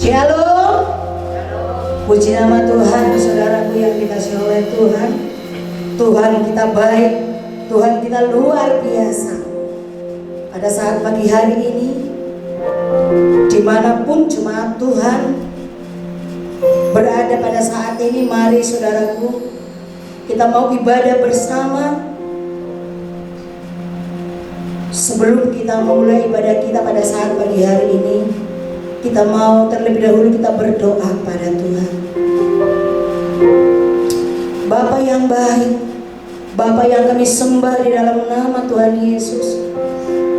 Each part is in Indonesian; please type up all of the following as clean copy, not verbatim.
Shalom. Puji nama Tuhan, saudaraku yang dikasihi oleh Tuhan. Tuhan kita baik, Tuhan kita luar biasa. Pada saat pagi hari ini, dimanapun jemaat Tuhan berada pada saat ini, mari saudaraku, kita mau ibadah bersama. Sebelum kita memulai ibadah kita pada saat pagi hari ini, kita mau terlebih dahulu kita berdoa pada Tuhan. Bapa yang baik, Bapa yang kami sembah di dalam nama Tuhan Yesus,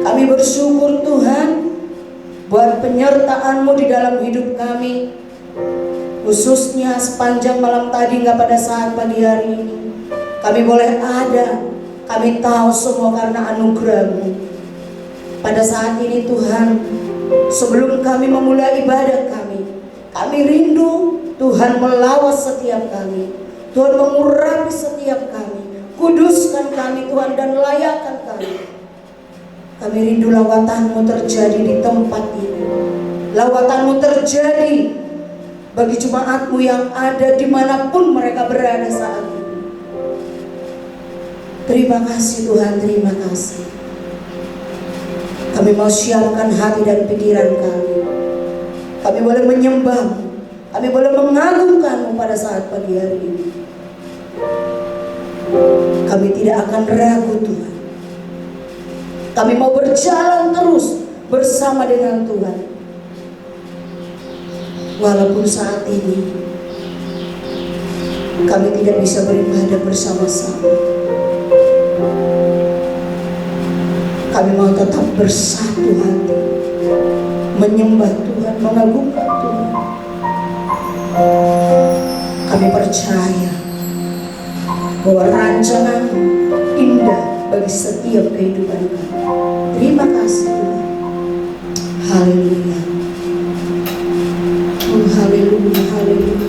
kami bersyukur Tuhan buat penyertaan-Mu di dalam hidup kami, khususnya sepanjang malam tadi hingga pada saat pagi hari ini. Kami boleh ada, kami tahu semua karena anugerah-Mu. Pada saat ini Tuhan, sebelum kami memulai ibadah kami rindu Tuhan melawas setiap kami. Tuhan mengurapi setiap kami. Kuduskan kami Tuhan dan layakkan kami. Kami rindu lawatan-Mu terjadi di tempat ini. Lawatan-Mu terjadi bagi jemaat-Mu yang ada dimanapun mereka berada saat ini. Terima kasih Tuhan, terima kasih. Kami mau siapkan hati dan pikiran kami. Kami boleh menyembah-Mu, kami boleh mengagungkan-Mu pada saat pagi hari ini. Kami tidak akan ragu Tuhan. Kami mau berjalan terus bersama dengan Tuhan. Walaupun saat ini kami tidak bisa beribadah bersama-sama, kami mau tetap bersatu hati, menyembah Tuhan, mengagungkan Tuhan. Kami percaya bahwa rancangan indah bagi setiap kehidupan kami. Terima kasih Tuhan. Haleluya. Oh, haleluya, haleluya.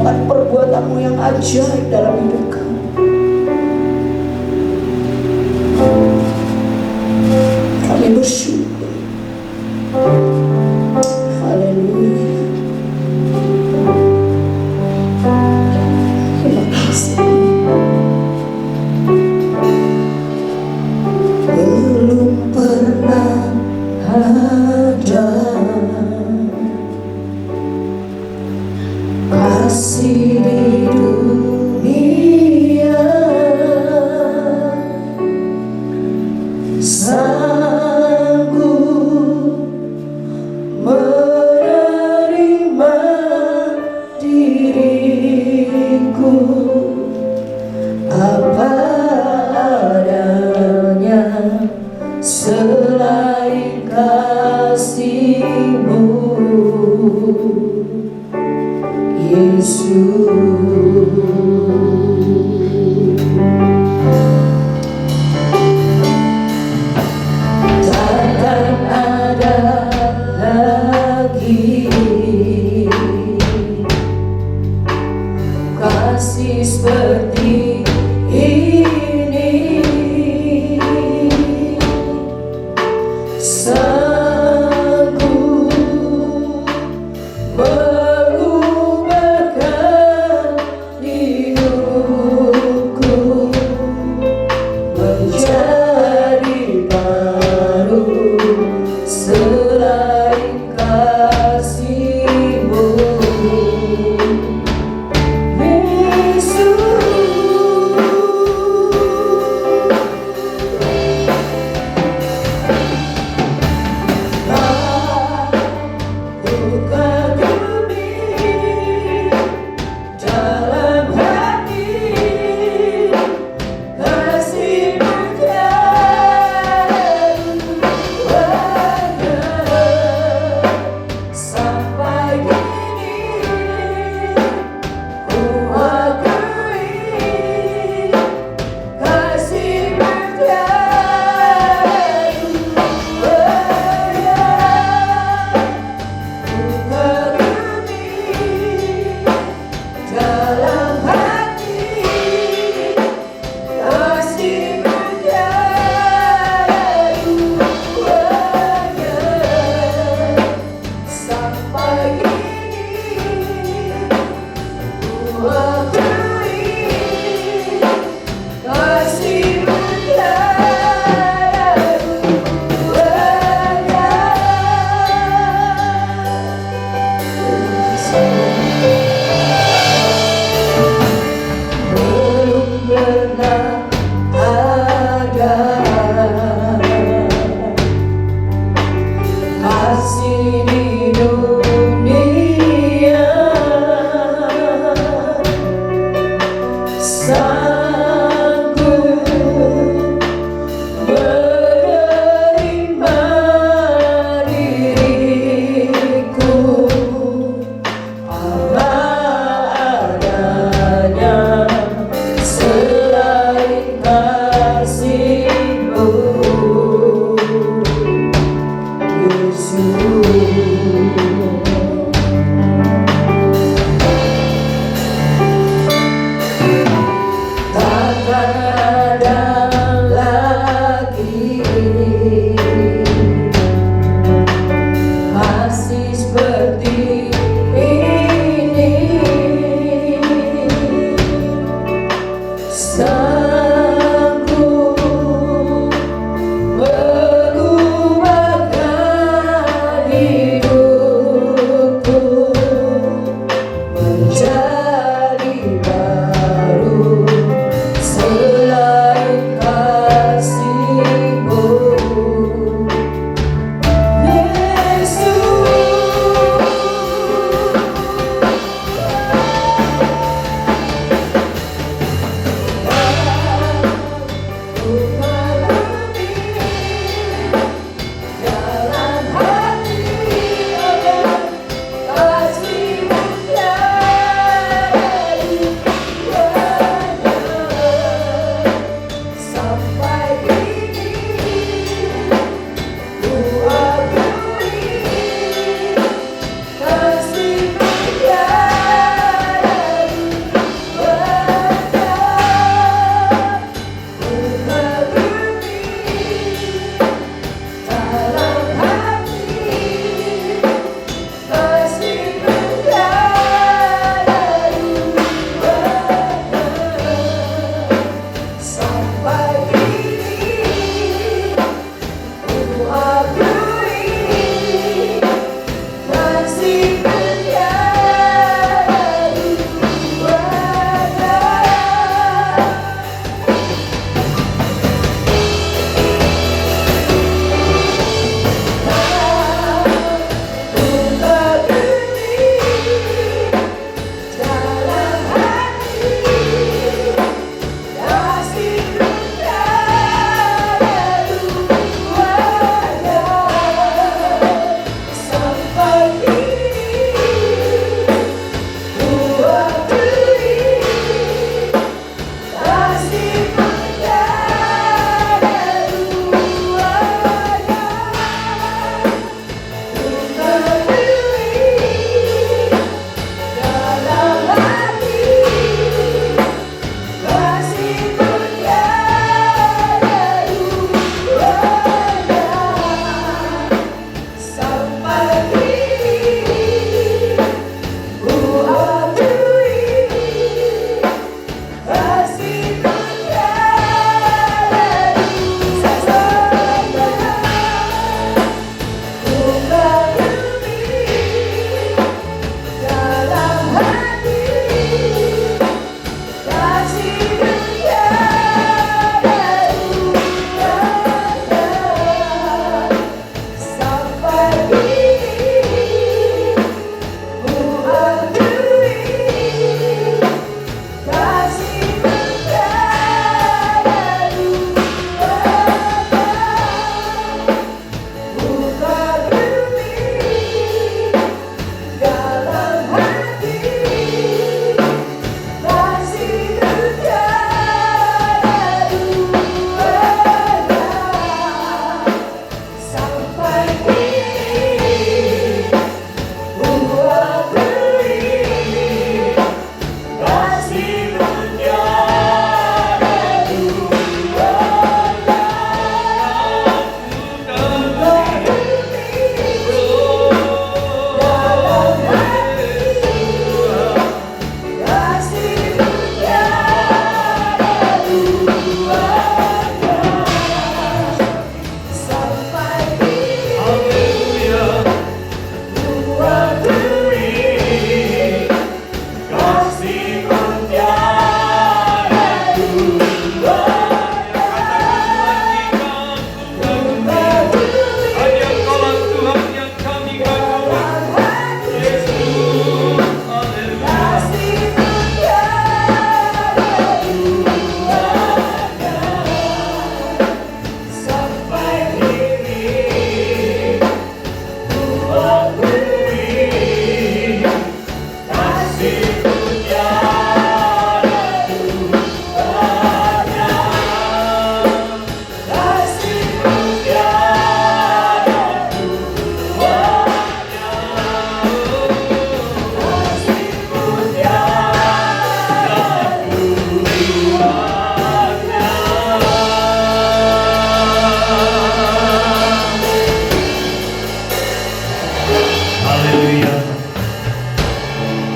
menyatakan perbuatan-Mu yang ajaib dalam hidup kami. Kami bersyukur. Haleluya. Terima kasih. Belum pernah ada kasih di dunia sanggup menerima diriku apa adanya selain kasih-Mu, Yesus. Takkan ada lagi kasih seperti ini, sanggup mengubahkan hidupku menjadi baru selain kasih-Mu, Yesus.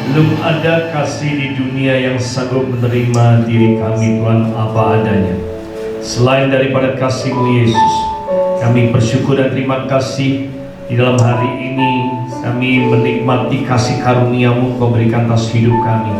Belum ada kasih di dunia yang sanggup menerima diri kami Tuhan apa adanya selain daripada kasih-Mu Yesus. Kami bersyukur dan terima kasih di dalam hari ini kami menikmati kasih karunia-Mu Kau berikan atas hidup kami.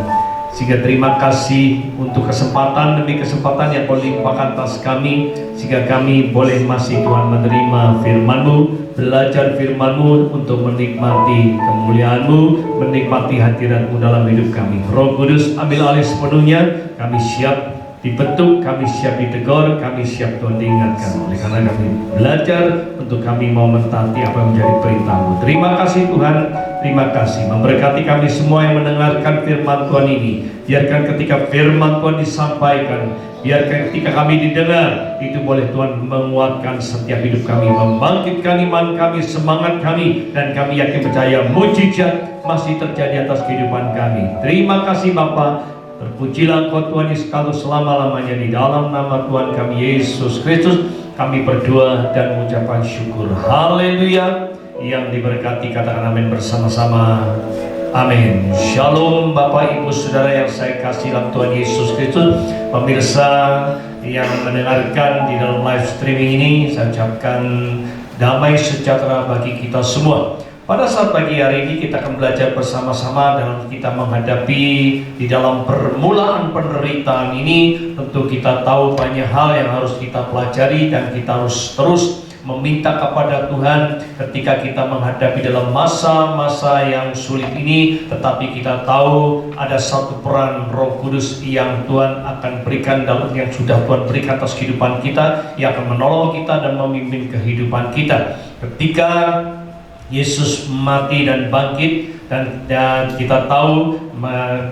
Sehingga terima kasih untuk kesempatan demi kesempatan yang Kau limpahkan atas kami, sehingga kami boleh masih Tuhan menerima firman-Mu, belajar firman-Mu untuk menikmati kemuliaan-Mu, menikmati hadirat-Mu dalam hidup kami. Roh Kudus ambil alih sepenuhnya, kami siap dibentuk, kami siap ditegur, kami siap Tuhan diingatkan. Oleh karena kami belajar untuk kami mau mentaati apa yang menjadi perintah-Mu. Terima kasih Tuhan, terima kasih. Memberkati kami semua yang mendengarkan firman Tuhan ini. Biarkan ketika firman Tuhan disampaikan, biarkan ketika kami didengar, itu boleh Tuhan menguatkan setiap hidup kami, membangkitkan iman kami, semangat kami, dan kami yakin percaya mujizat masih terjadi atas kehidupan kami. Terima kasih Bapa. Terpujilah Engkau Tuhan Yesus kalau selama-lamanya. Di dalam nama Tuhan kami Yesus Kristus kami berdoa dan mengucapkan syukur. Haleluya. Yang diberkati katakan amin bersama-sama. Amin. Shalom Bapak Ibu Saudara yang saya kasih dalam Tuhan Yesus Kristus. Pemirsa yang mendengarkan di dalam live streaming ini, saya ucapkan damai sejahtera bagi kita semua. Pada saat pagi hari ini kita akan belajar bersama-sama dalam kita menghadapi di dalam permulaan penderitaan ini. Tentu kita tahu banyak hal yang harus kita pelajari dan kita harus terus meminta kepada Tuhan ketika kita menghadapi dalam masa-masa yang sulit ini. Tetapi kita tahu ada satu peran Roh Kudus yang Tuhan akan berikan dalam yang sudah Tuhan berikan atas kehidupan kita, yang akan menolong kita dan memimpin kehidupan kita. Ketika Yesus mati dan bangkit, dan kita tahu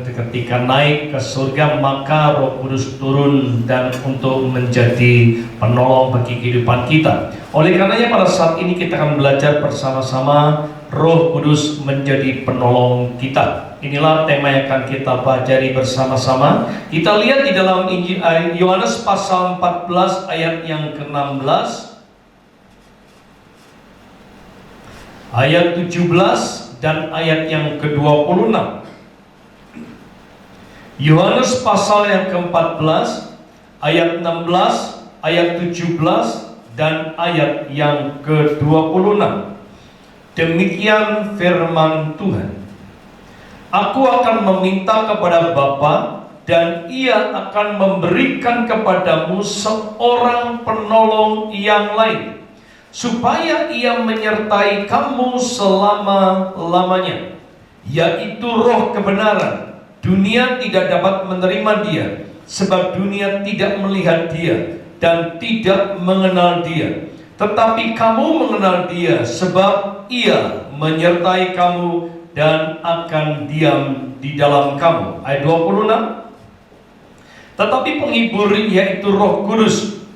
ketika naik ke surga maka Roh Kudus turun dan untuk menjadi penolong bagi kehidupan kita. Oleh karenanya pada saat ini kita akan belajar bersama-sama Roh Kudus menjadi penolong kita. Inilah tema yang akan kita pelajari bersama-sama. Kita lihat di dalam Injil Yohanes pasal 14 ayat yang ke-16, ayat 17 dan ayat yang ke-26. Yohanes pasal yang ke-14 ayat 16, ayat 17 dan ayat yang ke-26. Demikian firman Tuhan. Aku akan meminta kepada Bapa dan Ia akan memberikan kepadamu seorang penolong yang lain, supaya Ia menyertai kamu selama-lamanya, yaitu Roh kebenaran. Dunia tidak dapat menerima Dia, sebab dunia tidak melihat Dia dan tidak mengenal Dia. Tetapi kamu mengenal Dia, sebab Ia menyertai kamu dan akan diam di dalam kamu. Ayat 26. Tetapi penghibur, yaitu Roh Kudus,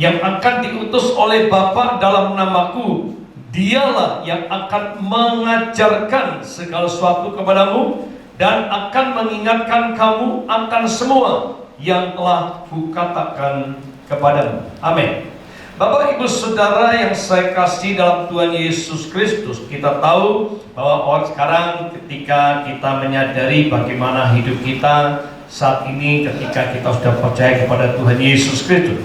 yang akan diutus oleh Bapa dalam namaku, Dialah yang akan mengajarkan segala sesuatu kepadamu dan akan mengingatkan kamu akan semua yang telah kukatakan kepadamu. Amin. Bapak Ibu Saudara yang saya kasih dalam Tuhan Yesus Kristus, kita tahu bahwa sekarang ketika kita menyadari bagaimana hidup kita saat ini ketika kita sudah percaya kepada Tuhan Yesus Kristus,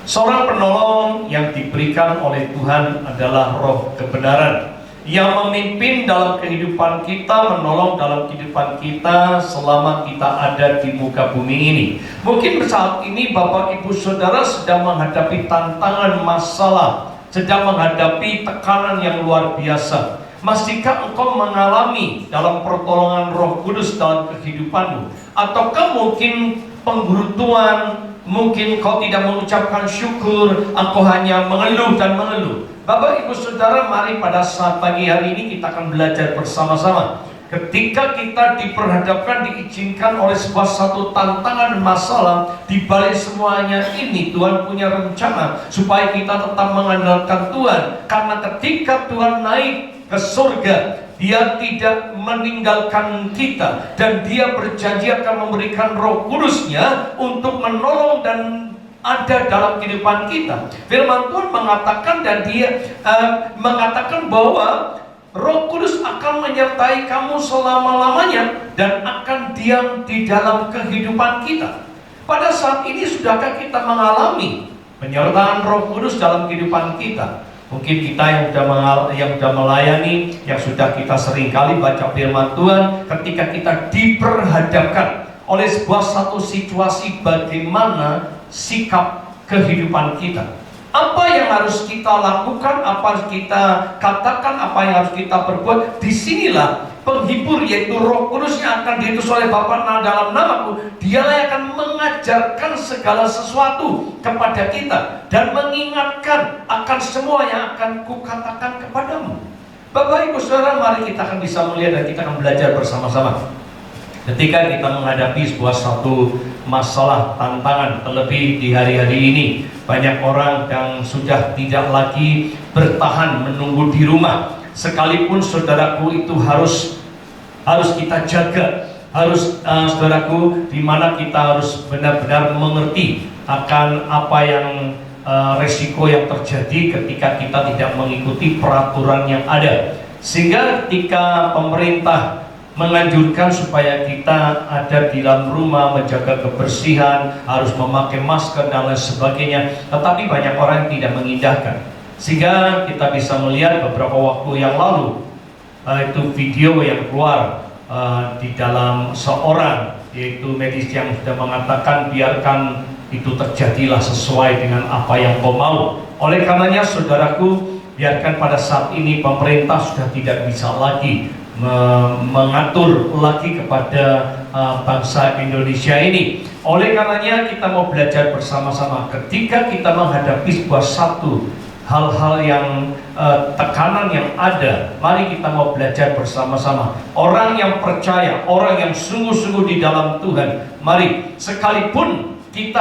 seorang penolong yang diberikan oleh Tuhan adalah Roh kebenaran yang memimpin dalam kehidupan kita, menolong dalam kehidupan kita selama kita ada di muka bumi ini. Mungkin saat ini Bapak Ibu Saudara sedang menghadapi tantangan masalah, sedang menghadapi tekanan yang luar biasa. Masihkah engkau mengalami dalam pertolongan Roh Kudus dalam kehidupanmu? Ataukah mungkin penggerutuan, mungkin kau tidak mengucapkan syukur, engkau hanya mengeluh dan mengeluh. Bapak Ibu Saudara, mari pada saat pagi hari ini kita akan belajar bersama-sama. Ketika kita diperhadapkan, diizinkan oleh sebuah satu tantangan masalah, di balik semuanya ini Tuhan punya rencana supaya kita tetap mengandalkan Tuhan. Karena ketika Tuhan naik ke surga, Dia tidak meninggalkan kita, dan Dia berjanji akan memberikan Roh Kudus-Nya untuk menolong dan ada dalam kehidupan kita. Firman Tuhan mengatakan, dan Dia mengatakan bahwa Roh Kudus akan menyertai kamu selama-lamanya dan akan diam di dalam kehidupan kita. Pada saat ini sudahkah kita mengalami penyertaan Roh Kudus dalam kehidupan kita? Mungkin kita yang sudah melayani, yang sudah kita seringkali baca firman Tuhan, ketika kita diperhadapkan oleh sebuah satu situasi, bagaimana sikap kehidupan kita. Apa yang harus kita lakukan, apa harus kita katakan, apa yang harus kita perbuat. Disinilah penghibur, yaitu Roh Kudus yang akan diutus oleh Bapa dalam namaku. Dialah yang akan mengajarkan segala sesuatu kepada kita dan mengingatkan akan semua yang akan kukatakan kepadamu. Bapak Ibu Saudara, mari kita akan bisa melihat dan kita akan belajar bersama-sama. Ketika kita menghadapi sebuah satu masalah, tantangan, terlebih di hari-hari ini, banyak orang yang sudah tidak lagi bertahan menunggu di rumah. Sekalipun saudaraku, itu harus kita jaga, saudaraku, di mana kita harus benar-benar mengerti akan apa yang resiko yang terjadi ketika kita tidak mengikuti peraturan yang ada. Sehingga ketika pemerintah menganjurkan supaya kita ada di dalam rumah, menjaga kebersihan, harus memakai masker dan lain sebagainya, tetapi banyak orang yang tidak mengindahkan. Sehingga kita bisa melihat beberapa waktu yang lalu, itu video yang keluar di dalam seorang, yaitu medis yang sudah mengatakan, biarkan itu terjadilah sesuai dengan apa yang kau mau. Oleh karenanya saudaraku, biarkan pada saat ini pemerintah sudah tidak bisa lagi mengatur lagi kepada bangsa Indonesia ini. Oleh karenanya kita mau belajar bersama-sama. Ketika kita menghadapi sebuah satu hal-hal yang tekanan yang ada, mari kita mau belajar bersama-sama. Orang yang percaya, orang yang sungguh-sungguh di dalam Tuhan, mari, sekalipun kita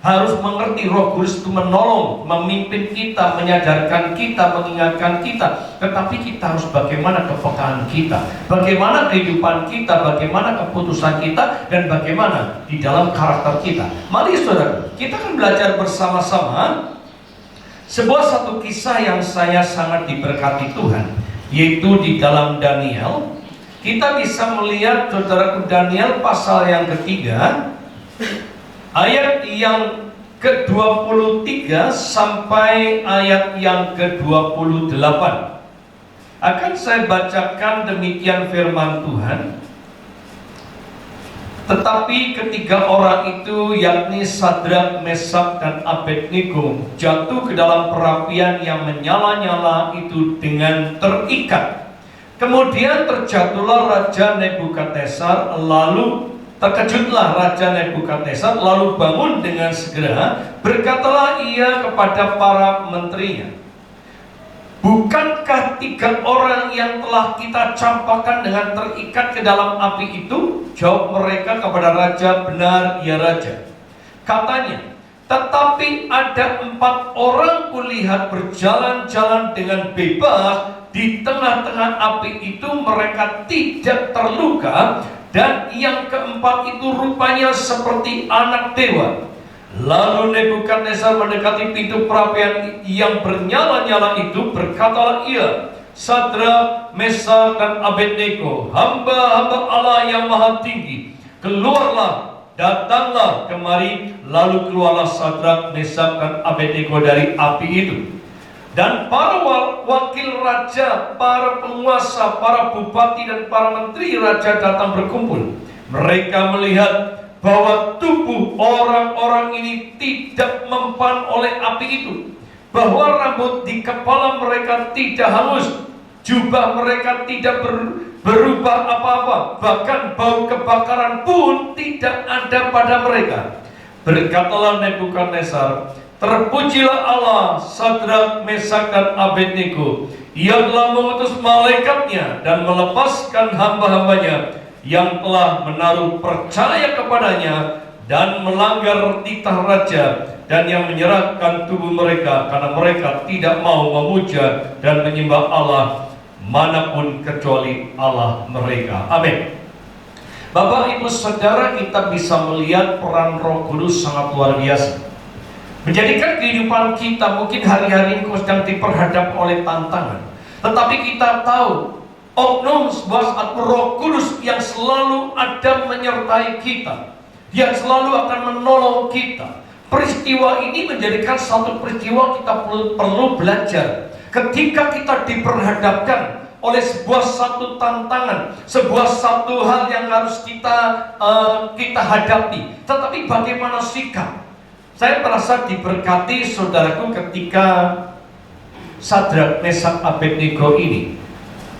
harus mengerti Roh Kudus itu menolong, memimpin kita, menyadarkan kita, mengingatkan kita. Tetapi kita harus bagaimana kepekaan kita, bagaimana kehidupan kita, bagaimana keputusan kita, dan bagaimana di dalam karakter kita. Mari saudara, kita akan belajar bersama-sama sebuah satu kisah yang saya sangat diberkati Tuhan, yaitu di dalam Daniel. Kita bisa melihat saudaraku, Daniel pasal yang ketiga, ayat yang ke-23 sampai ayat yang ke-28. Akan saya bacakan demikian firman Tuhan. Tetapi ketiga orang itu, yakni Sadrak, Mesak, dan Abednego, jatuh ke dalam perapian yang menyala-nyala itu dengan terikat. Kemudian terjatuhlah Raja Nebukadnezar, terkejutlah Raja Nebukadnezar, lalu bangun dengan segera. Berkatalah ia kepada para menterinya, bukankah tiga orang yang telah kita campakkan dengan terikat ke dalam api itu? Jawab mereka kepada raja, benar ya raja. Katanya, tetapi ada 4 orang kulihat berjalan-jalan dengan bebas di tengah-tengah api itu, mereka tidak terluka, dan yang keempat itu rupanya seperti anak dewa. Lalu Nebukadnezar mendekati pintu perapian yang bernyala-nyala itu, berkatalah ia, Sadrak, Mesak, dan Abednego, hamba-hamba Allah yang maha tinggi, keluarlah, datanglah kemari. Lalu keluarlah Sadrak, Mesak, dan Abednego dari api itu. Dan para wakil raja, para penguasa, para bupati, dan para menteri raja datang berkumpul. Mereka melihat bahwa tubuh orang-orang ini tidak mempan oleh api itu, bahwa rambut di kepala mereka tidak hangus, jubah mereka tidak berubah apa-apa, bahkan bau kebakaran pun tidak ada pada mereka. Berkatalah Nebukadnezar, terpujilah Allah Sadrak, Mesak, dan Abednego. Ia telah mengutus malaikatnya dan melepaskan hamba-hambanya yang telah menaruh percaya kepadanya dan melanggar titah raja, dan yang menyerahkan tubuh mereka karena mereka tidak mau memuja dan menyembah Allah manapun kecuali Allah mereka. Amin. Bapak Ibu Saudara, kita bisa melihat peran Roh Kudus sangat luar biasa, menjadikan kehidupan kita mungkin hari-hari ini sedang diperhadap oleh tantangan. Tetapi kita tahu oknum sebuah Roh Kudus yang selalu ada menyertai kita, yang selalu akan menolong kita. Peristiwa ini menjadikan satu peristiwa kita perlu belajar. Ketika kita diperhadapkan oleh sebuah satu tantangan, sebuah satu hal yang harus kita hadapi, tetapi bagaimana sikap? Saya merasa diberkati saudaraku ketika Sadrak, Mesak, Abednego ini,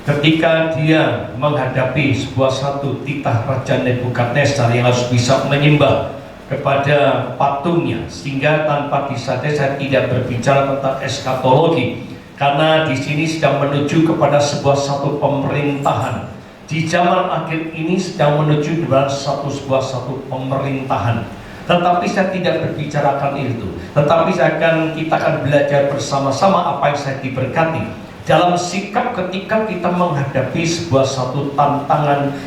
ketika dia menghadapi sebuah satu titah Raja Nebukadnezar yang harus bisa menyembah kepada patungnya, sehingga tanpa disadari saya tidak berbicara tentang eskatologi, karena di sini sedang menuju kepada sebuah satu pemerintahan. Di zaman akhir ini sedang menuju kepada sebuah satu pemerintahan. Tetapi saya tidak berbicarakan itu. Tetapi kita akan belajar bersama-sama apa yang saya diberkati dalam sikap ketika kita menghadapi sebuah satu tantangan,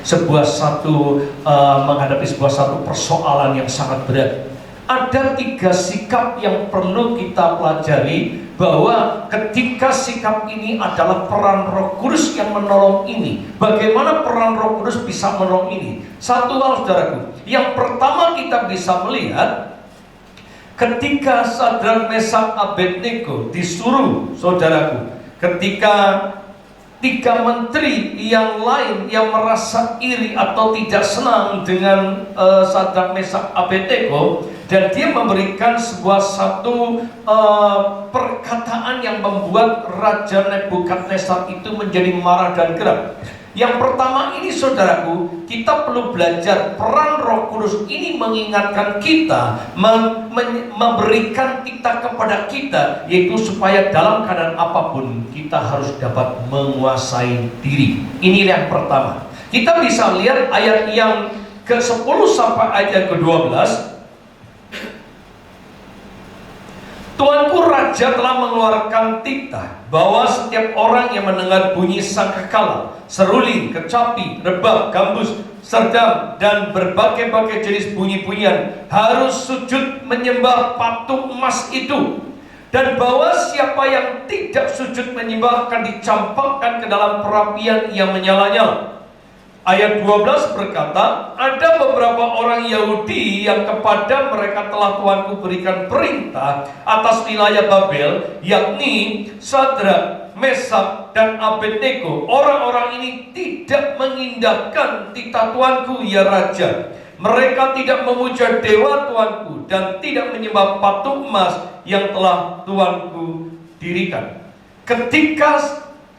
menghadapi sebuah satu persoalan yang sangat berat. Ada 3 sikap yang perlu kita pelajari, bahwa ketika sikap ini adalah peran Roh Kudus yang menolong ini. Bagaimana peran Roh Kudus bisa menolong ini? Satu hal saudaraku, yang pertama kita bisa melihat ketika Sadrak, Mesak, Abednego disuruh, saudaraku, ketika 3 menteri yang lain yang merasa iri atau tidak senang dengan Sadrak, Mesak, Abednego, dan dia memberikan sebuah satu perkataan yang membuat Raja Nebukadnezar itu menjadi marah dan geram. Yang pertama ini saudaraku, kita perlu belajar peran Roh Kudus ini mengingatkan kita, memberikan kita kepada kita, yaitu supaya dalam keadaan apapun kita harus dapat menguasai diri. Ini yang pertama. Kita bisa lihat ayat yang ke-10 sampai ayat yang ke-12. Tuanku Raja telah mengeluarkan titah bahwa setiap orang yang mendengar bunyi sangkakala, seruling, kecapi, rebab, gambus, serdam, dan berbagai-bagai jenis bunyi-bunyian harus sujud menyembah patung emas itu. Dan bahwa siapa yang tidak sujud menyembah akan dicampakkan ke dalam perapian yang menyala-nyala. Ayat 12 berkata, ada beberapa orang Yahudi yang kepada mereka telah Tuanku berikan perintah atas wilayah Babel, yakni Sadrak, Mesak, dan Abednego. Orang-orang ini tidak mengindahkan titah Tuanku, ya Raja. Mereka tidak memuja dewa Tuanku dan tidak menyembah patung emas yang telah Tuanku dirikan.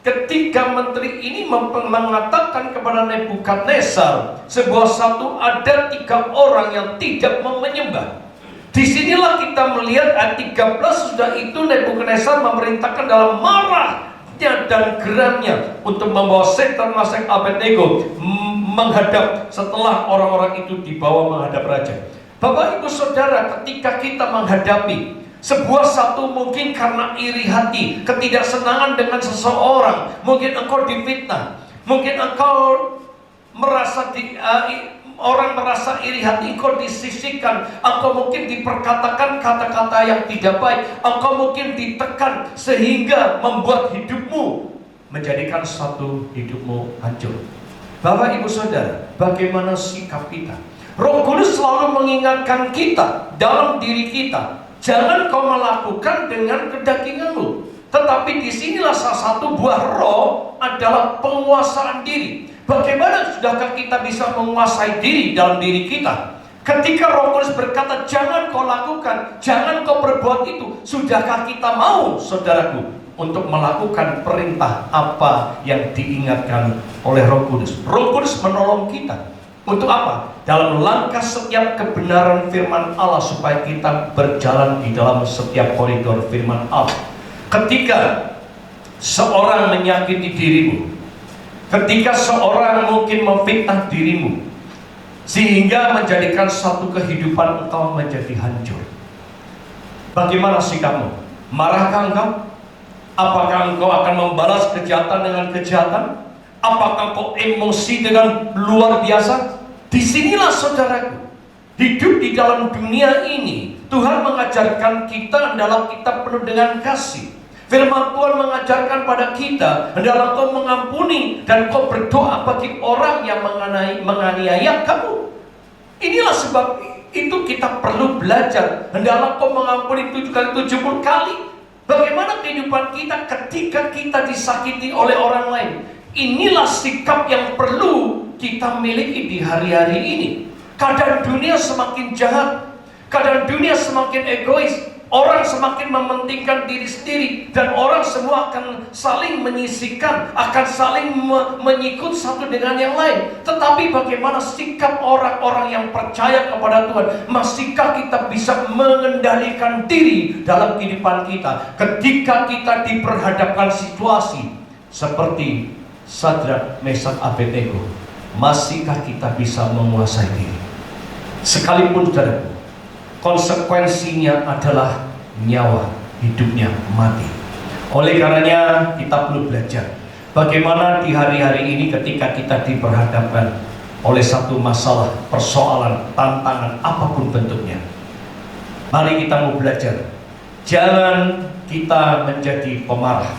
Ketika menteri ini mengatakan kepada Nebukadnezar sebuah satu, ada 3 orang yang tidak mau menyembah. Disinilah kita melihat ayat 13, sudah itu Nebukadnezar memerintahkan dalam marahnya dan geramnya untuk membawa Sadrak, Mesak, Abednego menghadap, setelah orang-orang itu dibawa menghadap raja. Bapak Ibu Saudara, ketika kita menghadapi sebuah satu, mungkin karena iri hati, ketidaksenangan dengan seseorang, mungkin engkau difitnah, mungkin engkau merasa orang merasa iri hati, engkau disisihkan, engkau mungkin diperkatakan kata-kata yang tidak baik, engkau mungkin ditekan sehingga membuat hidupmu, menjadikan satu hidupmu hancur. Bapak Ibu Saudara, bagaimana sikap kita? Roh Kudus selalu mengingatkan kita dalam diri kita, jangan kau melakukan dengan kedaginganmu. Tetapi disinilah salah satu buah roh adalah penguasaan diri. Bagaimana sudahkah kita bisa menguasai diri dalam diri kita? Ketika Roh Kudus berkata jangan kau lakukan, jangan kau berbuat itu, sudahkah kita mau, saudaraku, untuk melakukan perintah apa yang diingatkan oleh Roh Kudus? Roh Kudus menolong kita. Untuk apa? Dalam langkah setiap kebenaran firman Allah, supaya kita berjalan di dalam setiap koridor firman Allah. Ketika seorang menyakiti dirimu, ketika seorang mungkin memfitnah dirimu, sehingga menjadikan satu kehidupan engkau menjadi hancur, bagaimana sikapmu? Marahkah engkau? Apakah engkau akan membalas kejahatan dengan kejahatan? Apakah engkau emosi dengan luar biasa? Disinilah saudaraku, hidup di dalam dunia ini, Tuhan mengajarkan kita adalah kita penuh dengan kasih. Firman Tuhan mengajarkan pada kita, hendaklah kau mengampuni dan kau berdoa bagi orang yang menganiaya kamu. Inilah sebab itu kita perlu belajar. Hendaklah kau mengampuni 7 kali 70 kali. Bagaimana kehidupan kita ketika kita disakiti oleh orang lain? Inilah sikap yang perlu kita miliki di hari-hari ini. Keadaan dunia semakin jahat, keadaan dunia semakin egois, orang semakin mementingkan diri sendiri, dan orang semua akan saling menyisihkan, akan saling menyikut satu dengan yang lain. Tetapi bagaimana sikap orang-orang yang percaya kepada Tuhan? Masihkah kita bisa mengendalikan diri dalam kehidupan kita ketika kita diperhadapkan situasi seperti Sadrak, Mesak, Abednego? Masihkah kita bisa menguasai diri? Sekalipun saudaraku, konsekuensinya adalah nyawa, hidupnya mati. Oleh karenanya kita perlu belajar bagaimana di hari-hari ini ketika kita diperhadapkan oleh satu masalah, persoalan, tantangan apapun bentuknya. Mari kita mau belajar. Jangan kita menjadi pemarah,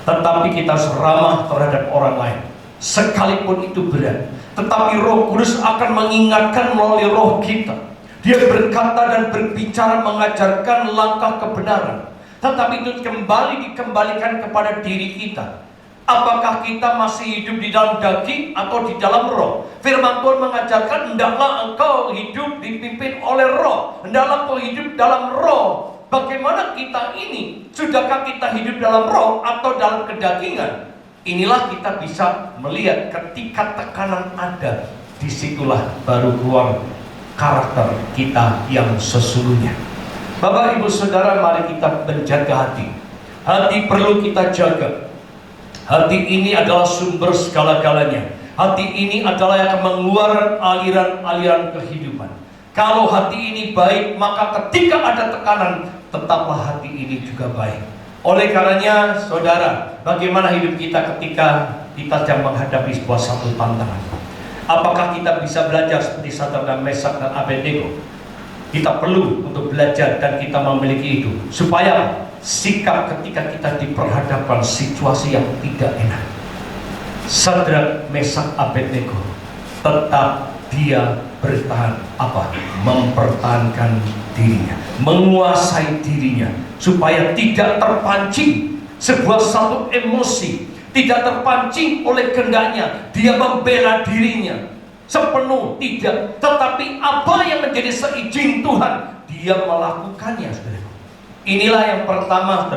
tetapi kita harus ramah terhadap orang lain. Sekalipun itu berat, tetapi Roh Kudus akan mengingatkan melalui roh kita. Dia berkata dan berbicara mengajarkan langkah kebenaran. Tetapi itu dikembalikan kepada diri kita. Apakah kita masih hidup di dalam daging atau di dalam roh? Firman Tuhan mengajarkan, hendaklah engkau hidup dipimpin oleh roh. Hendaklah engkau hidup dalam roh. Bagaimana kita ini? Sudahkah kita hidup dalam roh atau dalam kedagingan? Inilah kita bisa melihat ketika tekanan ada. Disitulah baru keluar karakter kita yang sesungguhnya. Bapak, Ibu, Saudara, mari kita menjaga hati. Hati perlu kita jaga. Hati ini adalah sumber segala-galanya. Hati ini adalah yang akan mengeluarkan aliran-aliran kehidupan. Kalau hati ini baik, maka ketika ada tekanan, tetaplah hati ini juga baik. Oleh karenanya, saudara, bagaimana hidup kita ketika kita sedang menghadapi sebuah satu tantangan? Apakah kita bisa belajar seperti Sadrak dan Mesak dan Abednego? Kita perlu untuk belajar dan kita memiliki itu, supaya sikap ketika kita diperhadapkan situasi yang tidak enak. Sadrak, Mesak, Abednego tetap dia bertahan mempertahankan dirinya, menguasai dirinya, supaya tidak terpancing sebuah satu emosi, tidak terpancing oleh kehendaknya. Dia membela dirinya sepenuh, tidak, tetapi apa yang menjadi seizin Tuhan, dia melakukannya. Inilah yang pertama,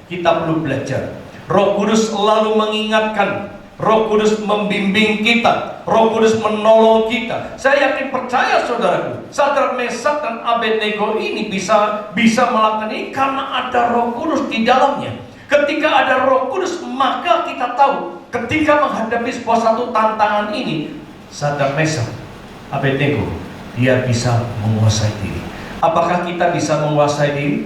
kita perlu belajar. Roh Kudus selalu mengingatkan, Roh Kudus membimbing kita, Roh Kudus menolong kita. Saya yakin, percaya saudaraku, Sadrak, Mesak, dan Abednego ini bisa melakukan ini karena ada Roh Kudus di dalamnya. Ketika ada Roh Kudus, maka kita tahu ketika menghadapi sebuah satu tantangan ini, Sadrak, Mesak, Abednego, dia bisa menguasai diri. Apakah kita bisa menguasai diri?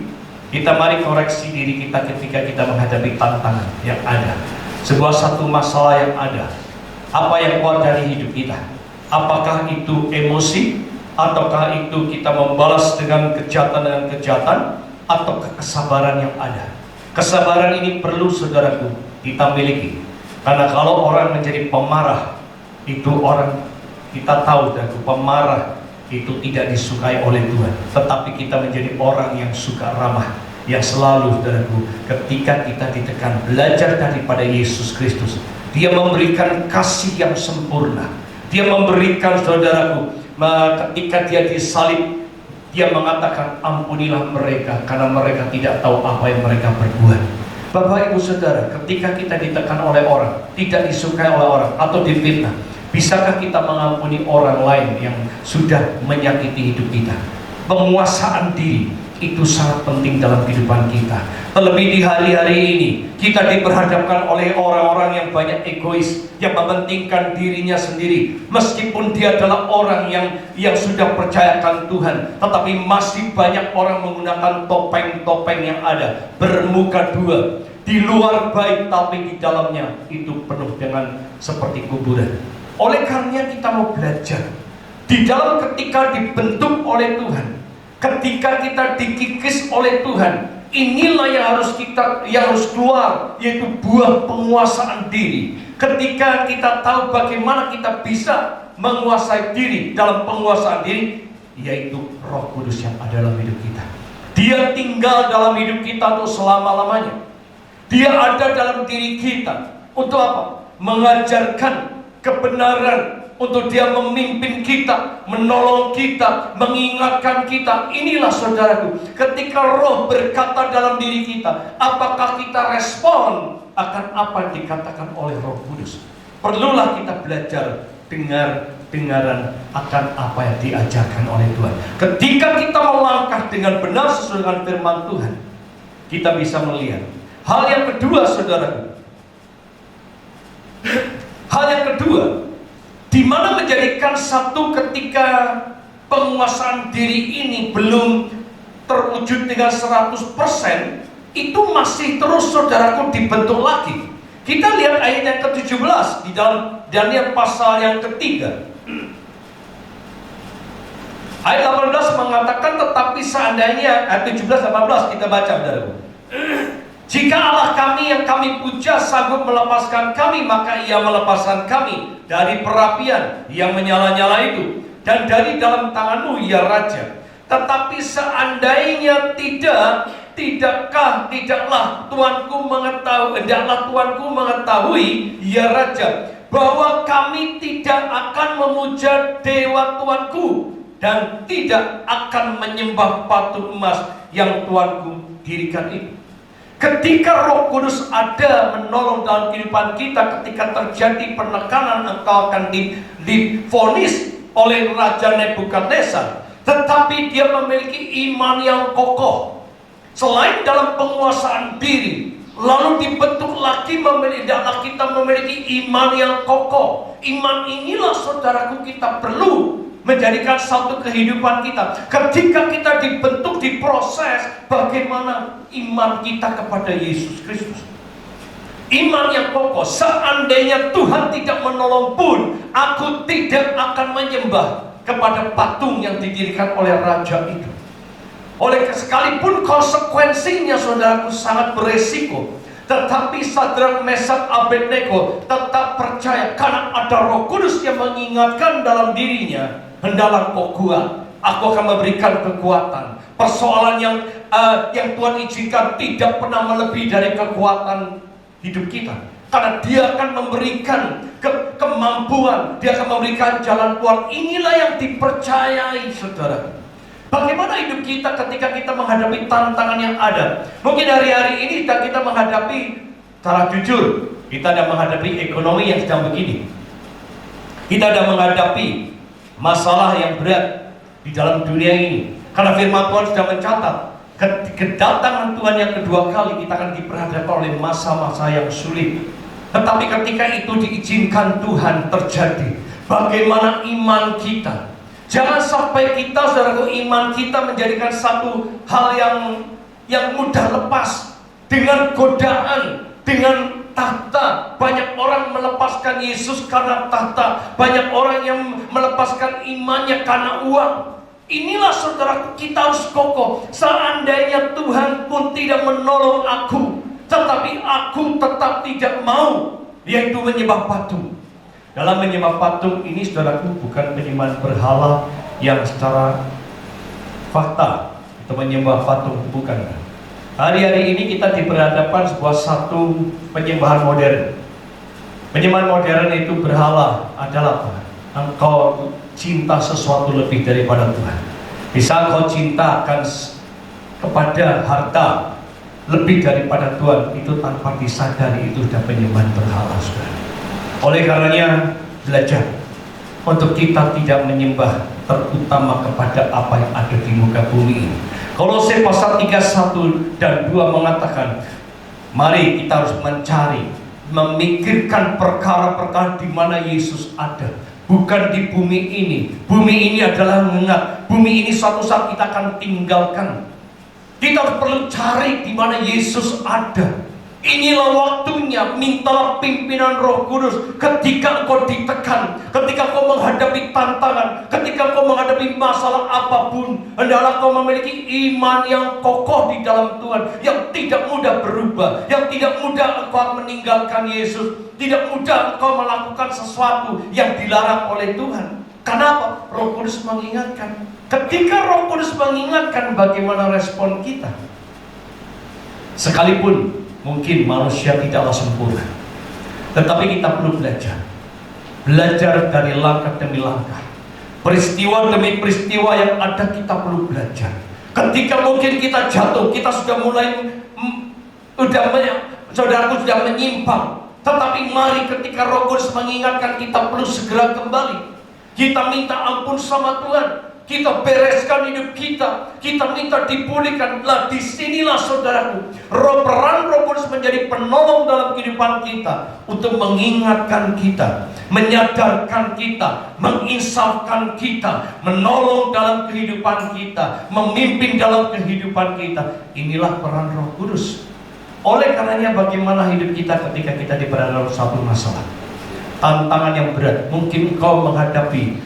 Kita mari koreksi diri kita ketika kita menghadapi tantangan yang ada, sebuah satu masalah yang ada. Apa yang keluar dari hidup kita? Apakah itu emosi, ataukah itu kita membalas dengan kejahatan, atau kesabaran yang ada? Kesabaran ini perlu, saudaraku, kita miliki. Karena kalau orang menjadi pemarah, itu orang, kita tahu, saudaraku, pemarah itu tidak disukai oleh Tuhan. Tetapi kita menjadi orang yang suka ramah, yang selalu, saudaraku, ketika kita ditekan, belajar daripada Yesus Kristus. Dia memberikan kasih yang sempurna. Dia memberikan, saudaraku, ketika dia disalib, dia mengatakan, ampunilah mereka, karena mereka tidak tahu apa yang mereka berbuat. Bapak, Ibu, Saudara, ketika kita ditekan oleh orang, tidak disukai oleh orang, atau difitnah, bisakah kita mengampuni orang lain yang sudah menyakiti hidup kita? Penguasaan diri itu sangat penting dalam kehidupan kita. Terlebih di hari-hari ini, kita diperhadapkan oleh orang-orang yang banyak egois, yang mementingkan dirinya sendiri. Meskipun dia adalah orang yang sudah percayakan Tuhan, tetapi masih banyak orang menggunakan topeng-topeng yang ada, bermuka dua. Di luar baik, tapi di dalamnya itu penuh dengan seperti kuburan. Oleh karenanya kita mau belajar di dalam ketika dibentuk oleh Tuhan, ketika kita dikikis oleh Tuhan, inilah yang harus keluar, yaitu buah penguasaan diri. Ketika kita tahu bagaimana kita bisa menguasai diri dalam penguasaan diri, yaitu Roh Kudus yang ada dalam hidup kita. Dia tinggal dalam hidup kita untuk selama-lamanya. Dia ada dalam diri kita untuk apa? Mengajarkan kebenaran, untuk dia memimpin kita, menolong kita, mengingatkan kita. Inilah saudaraku, ketika Roh berkata dalam diri kita, apakah kita respon akan apa yang dikatakan oleh Roh Kudus? Perlulah kita belajar dengaran akan apa yang diajarkan oleh Tuhan. Ketika kita melangkah dengan benar sesuai dengan firman Tuhan, kita bisa melihat hal yang kedua, saudaraku. Hal yang kedua, di mana menjadikan satu ketika penguasaan diri ini belum terwujud dengan 100%, itu masih terus, saudaraku, dibentuk lagi. Kita lihat ayat yang ke-17 di dalam Daniel pasal yang ketiga. Ayat 18 mengatakan, tetapi seandainya, ayat 17-18 kita baca, saudaraku. Jika Allah kami yang kami puja sanggup melepaskan kami, maka ia melepaskan kami dari perapian yang menyala-nyala itu, dan dari dalam tanganmu, ya Raja. Tetapi seandainya tidaklah Tuanku mengetahui, ya Raja, bahwa kami tidak akan memuja dewa Tuanku, dan tidak akan menyembah patung emas yang Tuanku dirikan itu. Ketika Roh Kudus ada menolong dalam kehidupan kita, ketika terjadi penekanan, engkau akan divonis oleh Raja Nebukadnezar, tetapi dia memiliki iman yang kokoh. Selain dalam penguasaan diri, lalu dibentuk lagi kita memiliki iman yang kokoh. Iman inilah, saudaraku, kita perlu menjadikan satu kehidupan kita. Ketika kita dibentuk, diproses, bagaimana iman kita kepada Yesus Kristus. Iman yang kokoh. Seandainya Tuhan tidak menolong pun, aku tidak akan menyembah kepada patung yang didirikan oleh raja itu. Oleh sekalipun konsekuensinya, saudaraku, sangat beresiko, tetapi Sadrak, Mesak, Abednego tetap percaya karena ada Roh Kudus yang mengingatkan dalam dirinya, hendaklah kau kuat, aku akan memberikan kekuatan. Persoalan yang Tuhan izinkan tidak pernah melebihi dari kekuatan hidup kita, karena dia akan memberikan kemampuan, dia akan memberikan jalan keluar. Inilah yang dipercayai, saudara. Bagaimana hidup kita ketika kita menghadapi tantangan yang ada? Mungkin hari-hari ini kita menghadapi, secara jujur, kita ada menghadapi ekonomi yang sedang begini. Kita ada menghadapi masalah yang berat di dalam dunia ini. Karena firman Tuhan sudah mencatat, kedatangan Tuhan yang kedua kali kita akan diperhadapkan oleh masa-masa yang sulit. Tetapi ketika itu diizinkan Tuhan terjadi, bagaimana iman kita? Jangan sampai kita, saudaraku, iman kita menjadikan satu hal yang mudah lepas dengan godaan, dengan tahta. Banyak orang melepaskan Yesus karena tahta. Banyak orang yang melepaskan imannya karena uang. Inilah, saudaraku, kita harus kokoh. Seandainya Tuhan pun tidak menolong aku, tetapi aku tetap tidak mau, yaitu menyembah patung. Dalam menyembah patung ini, saudaraku, bukan penyembahan berhala yang secara fakta atau menyembah patung, bukan. Hari-hari ini kita diperhadapkan satu penyembahan modern. Penyembahan modern itu berhala adalah apa? Engkau cinta sesuatu lebih daripada Tuhan. Bisa engkau cinta akan kepada harta lebih daripada Tuhan, itu tanpa disadari itu sudah penyembahan berhala, saudara. Oleh karenanya, belajar untuk kita tidak menyembah terutama kepada apa yang ada di muka bumi ini. Kolose pasal 3:1 dan 2 mengatakan, mari kita harus mencari, memikirkan perkara-perkara di mana Yesus ada, bukan di bumi ini. Bumi ini adalah mengingat, bumi ini suatu saat kita akan tinggalkan. Kita harus perlu cari di mana Yesus ada. Inilah waktunya, mintalah pimpinan Roh Kudus. Ketika engkau ditekan, ketika engkau menghadapi tantangan, ketika engkau menghadapi masalah apapun, hendaklah engkau memiliki iman yang kokoh di dalam Tuhan, yang tidak mudah berubah, yang tidak mudah engkau meninggalkan Yesus, tidak mudah engkau melakukan sesuatu yang dilarang oleh Tuhan. Kenapa? Roh Kudus mengingatkan. Ketika Roh Kudus mengingatkan, bagaimana respon kita? Sekalipun mungkin manusia tidaklah sempurna, tetapi kita perlu belajar dari langkah demi langkah, peristiwa demi peristiwa yang ada. Kita perlu belajar. Ketika mungkin kita jatuh, kita sudah mulai saudaraku sudah menyimpang, tetapi mari ketika Roh Kudus mengingatkan, kita perlu segera kembali. Kita minta ampun sama Tuhan, kita bereskan hidup kita minta dipulihkan. Lah disinilah saudaraku, peran Roh Kudus menjadi penolong dalam kehidupan kita, untuk mengingatkan kita, menyadarkan kita, menginsafkan kita, menolong dalam kehidupan kita, memimpin dalam kehidupan kita. Inilah peran Roh Kudus. Oleh karenanya, bagaimana hidup kita ketika kita berada dalam satu masalah, tantangan yang berat, mungkin engkau menghadapi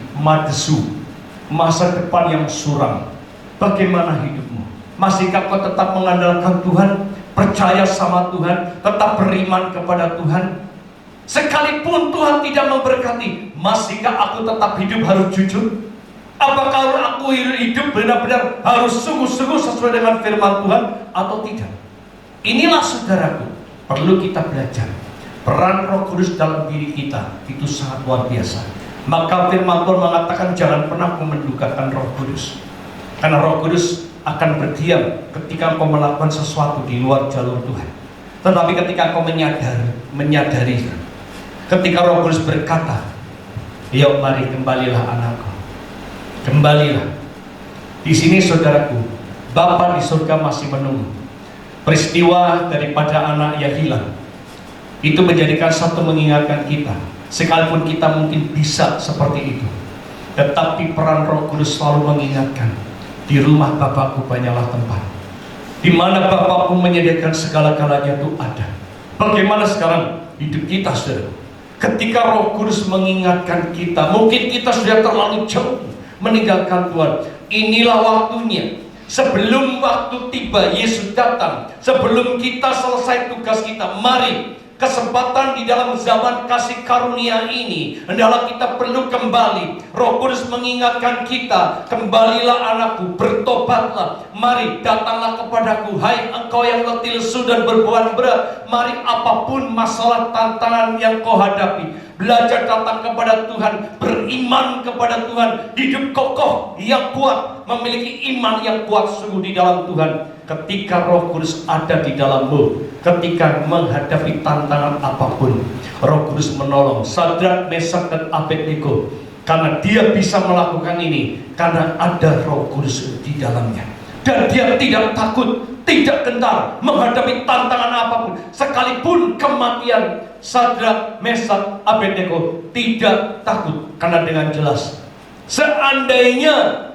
masa depan yang suram. Bagaimana hidupmu? Masihkah kau tetap mengandalkan Tuhan, percaya sama Tuhan, tetap beriman kepada Tuhan? Sekalipun Tuhan tidak memberkati, masihkah aku tetap hidup harus jujur? Apakah aku hidup benar-benar harus sungguh-sungguh sesuai dengan firman Tuhan atau tidak? Inilah saudaraku, perlu kita belajar. Peran Roh Kudus dalam diri kita itu sangat luar biasa. Maka firman Tuhan mengatakan, jangan pernah mendukakan Roh Kudus, karena Roh Kudus akan berdiam ketika engkau melakukan sesuatu di luar jalur Tuhan. Tetapi ketika engkau menyadari, ketika Roh Kudus berkata, yuk mari kembalilah anakku, kembalilah. Di sini saudaraku, Bapa di surga masih menunggu. Peristiwa daripada anak yang hilang itu menjadikan satu mengingatkan kita. Sekalipun kita mungkin bisa seperti itu, tetapi peran Roh Kudus selalu mengingatkan, di rumah Bapakku banyaklah tempat, di mana Bapakku menyediakan segala-galanya itu ada. Bagaimana sekarang hidup kita, saudara? Ketika Roh Kudus mengingatkan kita, mungkin kita sudah terlalu jauh meninggalkan Tuhan. Inilah waktunya. Sebelum waktu tiba, Yesus datang. Sebelum kita selesai tugas kita, mari. Kesempatan di dalam zaman kasih karunia ini, hendaklah kita perlu kembali. Roh Kudus mengingatkan kita, kembalilah anakku, bertobatlah. Mari datanglah kepadaku, hai engkau yang letih lesu dan berbeban berat. Mari apapun masalah tantangan yang kau hadapi, belajar datang kepada Tuhan, beriman kepada Tuhan, hidup kokoh yang kuat, memiliki iman yang kuat sungguh di dalam Tuhan. Ketika Roh Kudus ada di dalammu, ketika menghadapi tantangan apapun, Roh Kudus menolong Sadrak, Mesak, dan Abednego. Karena dia bisa melakukan ini, karena ada Roh Kudus di dalamnya. Dan dia tidak takut, tidak gentar menghadapi tantangan apapun. Sekalipun kematian, Sadrak, Mesak, Abednego tidak takut. Karena dengan jelas, seandainya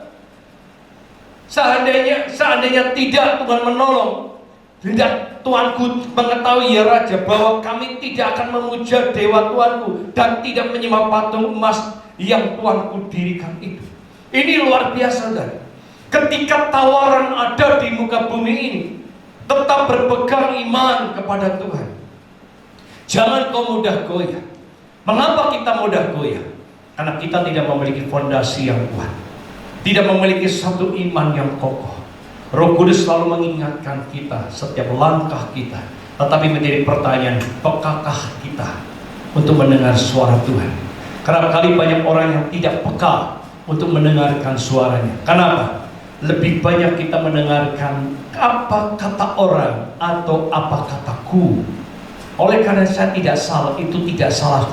tidak Tuhan menolong, tidak Tuanku mengetahui ya Raja, bahwa kami tidak akan memuja dewa Tuanku dan tidak menyembah patung emas yang Tuanku dirikan itu. Ini luar biasa, saudara. Ketika tawaran ada di muka bumi ini, tetap berpegang iman kepada Tuhan. Jangan kau mudah goyah. Mengapa kita mudah goyah? Karena kita tidak memiliki fondasi yang kuat, tidak memiliki satu iman yang kokoh. Roh Kudus selalu mengingatkan kita setiap langkah kita. Tetapi menjadi pertanyaan, pekakah kita untuk mendengar suara Tuhan? Kerap kali banyak orang yang tidak peka untuk mendengarkan suaranya. Kenapa? Lebih banyak kita mendengarkan apa kata orang atau apa kataku. Oleh karena saya tidak salah, itu tidak salah.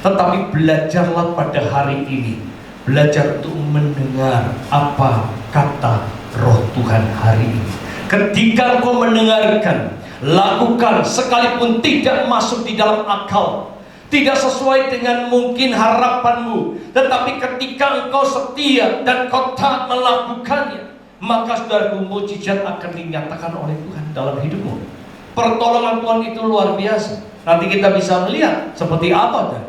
Tetapi belajarlah pada hari ini, belajar untuk mendengar apa kata Roh Tuhan hari ini. Ketika kau mendengarkan, lakukan sekalipun tidak masuk di dalam akal, tidak sesuai dengan mungkin harapanmu, tetapi ketika engkau setia dan kau taat melakukannya, maka saudaraku, mujizat akan dinyatakan oleh Tuhan dalam hidupmu. Pertolongan Tuhan itu luar biasa. Nanti kita bisa melihat seperti apa dan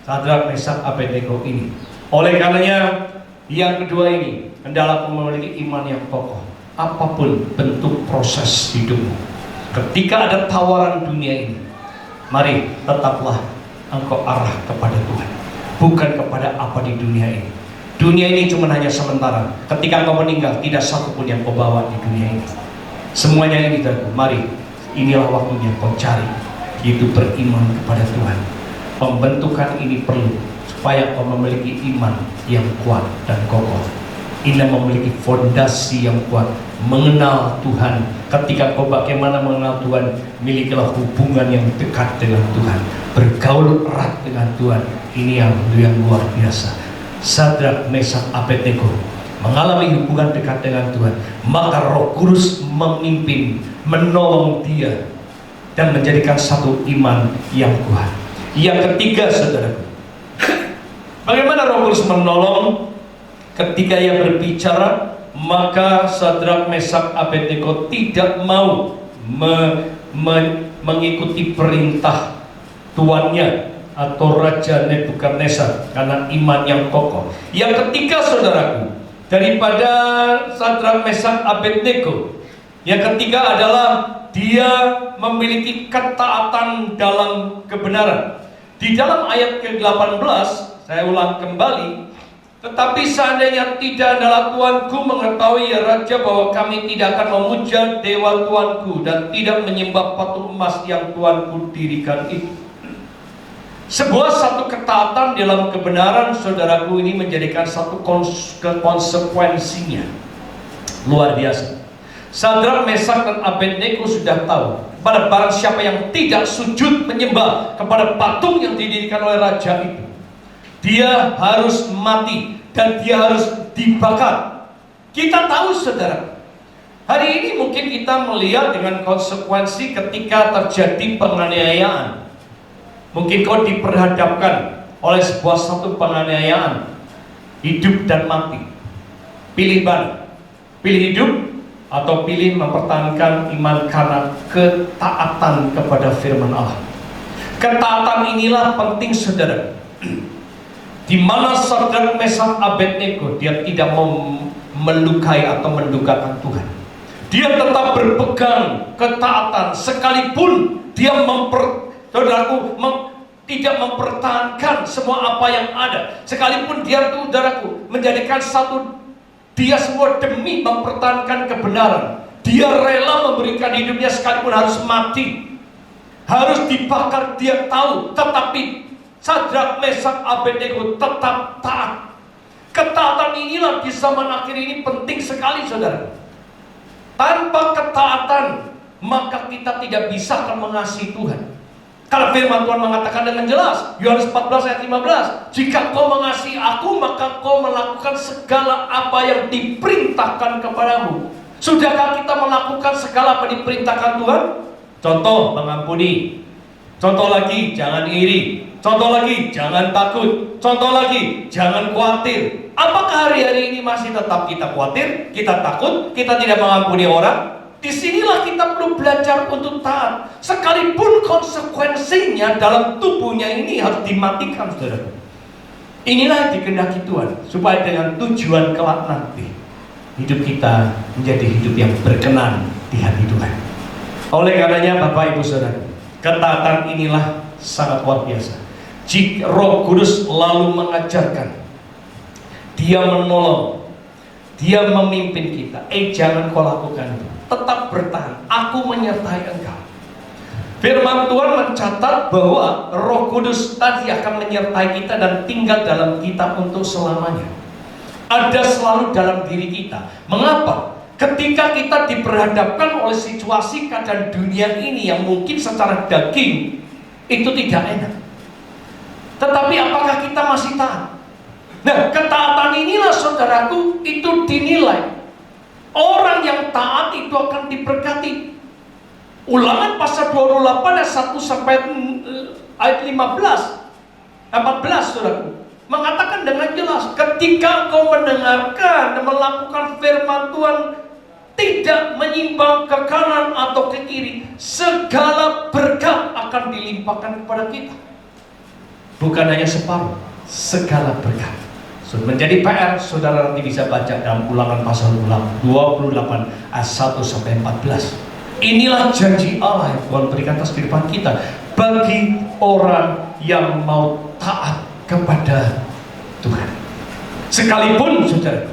Sadrak, Mesak, Abednego ini. Oleh karenanya yang kedua ini, hendaklah memiliki iman yang kokoh. Apapun bentuk proses hidupmu, ketika ada tawaran dunia ini, mari tetaplah engkau arah kepada Tuhan, bukan kepada apa di dunia ini. Dunia ini cuma hanya sementara. Ketika engkau meninggal, tidak satu pun yang kau bawa di dunia ini. Semuanya ini terku. Mari, inilah waktunya kau cari, yaitu beriman kepada Tuhan. Pembentukan ini perlu supaya kau memiliki iman yang kuat dan kokoh. Ini memiliki fondasi yang kuat, mengenal Tuhan. Ketika kau bagaimana mengenal Tuhan, milikilah hubungan yang dekat dengan Tuhan, bergaul erat dengan Tuhan. Ini yang luar biasa. Sadrak, Mesak, Abednego mengalami hubungan dekat dengan Tuhan, maka Roh Kudus memimpin, menolong dia, dan menjadikan satu iman yang kuat. Yang ketiga, saudara, bagaimana Roh Kudus menolong? Ketika ia berbicara, maka Sadrak, Mesak, Abednego tidak mau mengikuti perintah tuannya atau Raja Nebukadnezar karena iman yang kokoh. Yang ketiga, saudaraku, daripada Sadrak, Mesak, Abednego, yang ketiga adalah dia memiliki ketaatan dalam kebenaran. Di dalam ayat ke-18, saya ulang kembali, tetapi seandainya tidak adalah Tuanku mengetahui ya Raja bahwa kami tidak akan memuja dewa Tuanku dan tidak menyembah patung emas yang Tuanku dirikan itu. Sebuah satu ketaatan dalam kebenaran, saudaraku, ini menjadikan satu konsekuensinya luar biasa. Sadrak, Mesak, dan Abednego sudah tahu pada barang siapa yang tidak sujud menyembah kepada patung yang didirikan oleh raja itu, dia harus mati dan dia harus dibakar. Kita tahu, saudara, hari ini mungkin kita melihat dengan konsekuensi ketika terjadi penganiayaan. Mungkin kau diperhadapkan oleh sebuah satu penganiayaan, hidup dan mati. Pilih mana? Pilih hidup atau pilih mempertahankan iman karena ketaatan kepada firman Allah. Ketaatan inilah penting, saudara. Di mana Sadrak, Mesak, Abednego, dia tidak mau melukai atau mendukakan Tuhan. Dia tetap berpegang ketaatan sekalipun dia tidak mempertahankan semua apa yang ada. Sekalipun dia, saudaraku, menjadikan dia semua demi mempertahankan kebenaran. Dia rela memberikan hidupnya sekalipun harus mati, harus dibakar, dia tahu. Tetapi Sadrak, Mesak, Abednego tetap taat. Ketaatan inilah di zaman akhir ini penting sekali, saudara. Tanpa ketaatan, maka kita tidak bisa akan mengasihi Tuhan. Karena firman Tuhan mengatakan dengan jelas, Yohanes 14 ayat 15, jika kau mengasihi aku, maka kau melakukan segala apa yang diperintahkan kepadamu. Sudahkah kita melakukan segala apa diperintahkan Tuhan? Contoh, mengampuni. Contoh lagi, jangan iri. Contoh lagi, jangan takut. Contoh lagi, jangan khawatir. Apakah hari-hari ini masih tetap kita khawatir, kita takut, kita tidak mengampuni orang? Disinilah kita perlu belajar untuk taat. Sekalipun konsekuensinya dalam tubuhnya ini harus dimatikan, saudara. Inilah yang dikehendaki Tuhan, supaya dengan tujuan kelak nanti hidup kita menjadi hidup yang berkenan di hati Tuhan. Oleh karenanya, Bapak Ibu Saudara, ketaatan inilah sangat luar biasa. Jika Roh Kudus lalu mengajarkan, dia menolong, dia memimpin kita. Jangan kau lakukan itu, tetap bertahan, aku menyertai engkau. Firman Tuhan mencatat bahwa Roh Kudus tadi akan menyertai kita dan tinggal dalam kita untuk selamanya. Ada selalu dalam diri kita. Mengapa? Ketika kita diperhadapkan oleh situasi keadaan dunia ini yang mungkin secara daging itu tidak enak, tetapi apakah kita masih taat? Nah, ketaatan inilah, saudaraku, itu dinilai. Orang yang taat itu akan diberkati. Ulangan pasal 28 ayat 1 sampai ayat 14, saudaraku, mengatakan dengan jelas, ketika engkau mendengarkan dan melakukan firman Tuhan tidak menyimpang ke kanan atau ke kiri, segala berkat akan dilimpahkan kepada kita. Bukan hanya separuh, segala berkat. Menjadi PR, saudara nanti bisa baca dalam Ulangan pasal 28 ayat 1 sampai 14. Inilah janji Allah yang Tuhan berikan atas kehidupan kita bagi orang yang mau taat kepada Tuhan. Sekalipun saudara,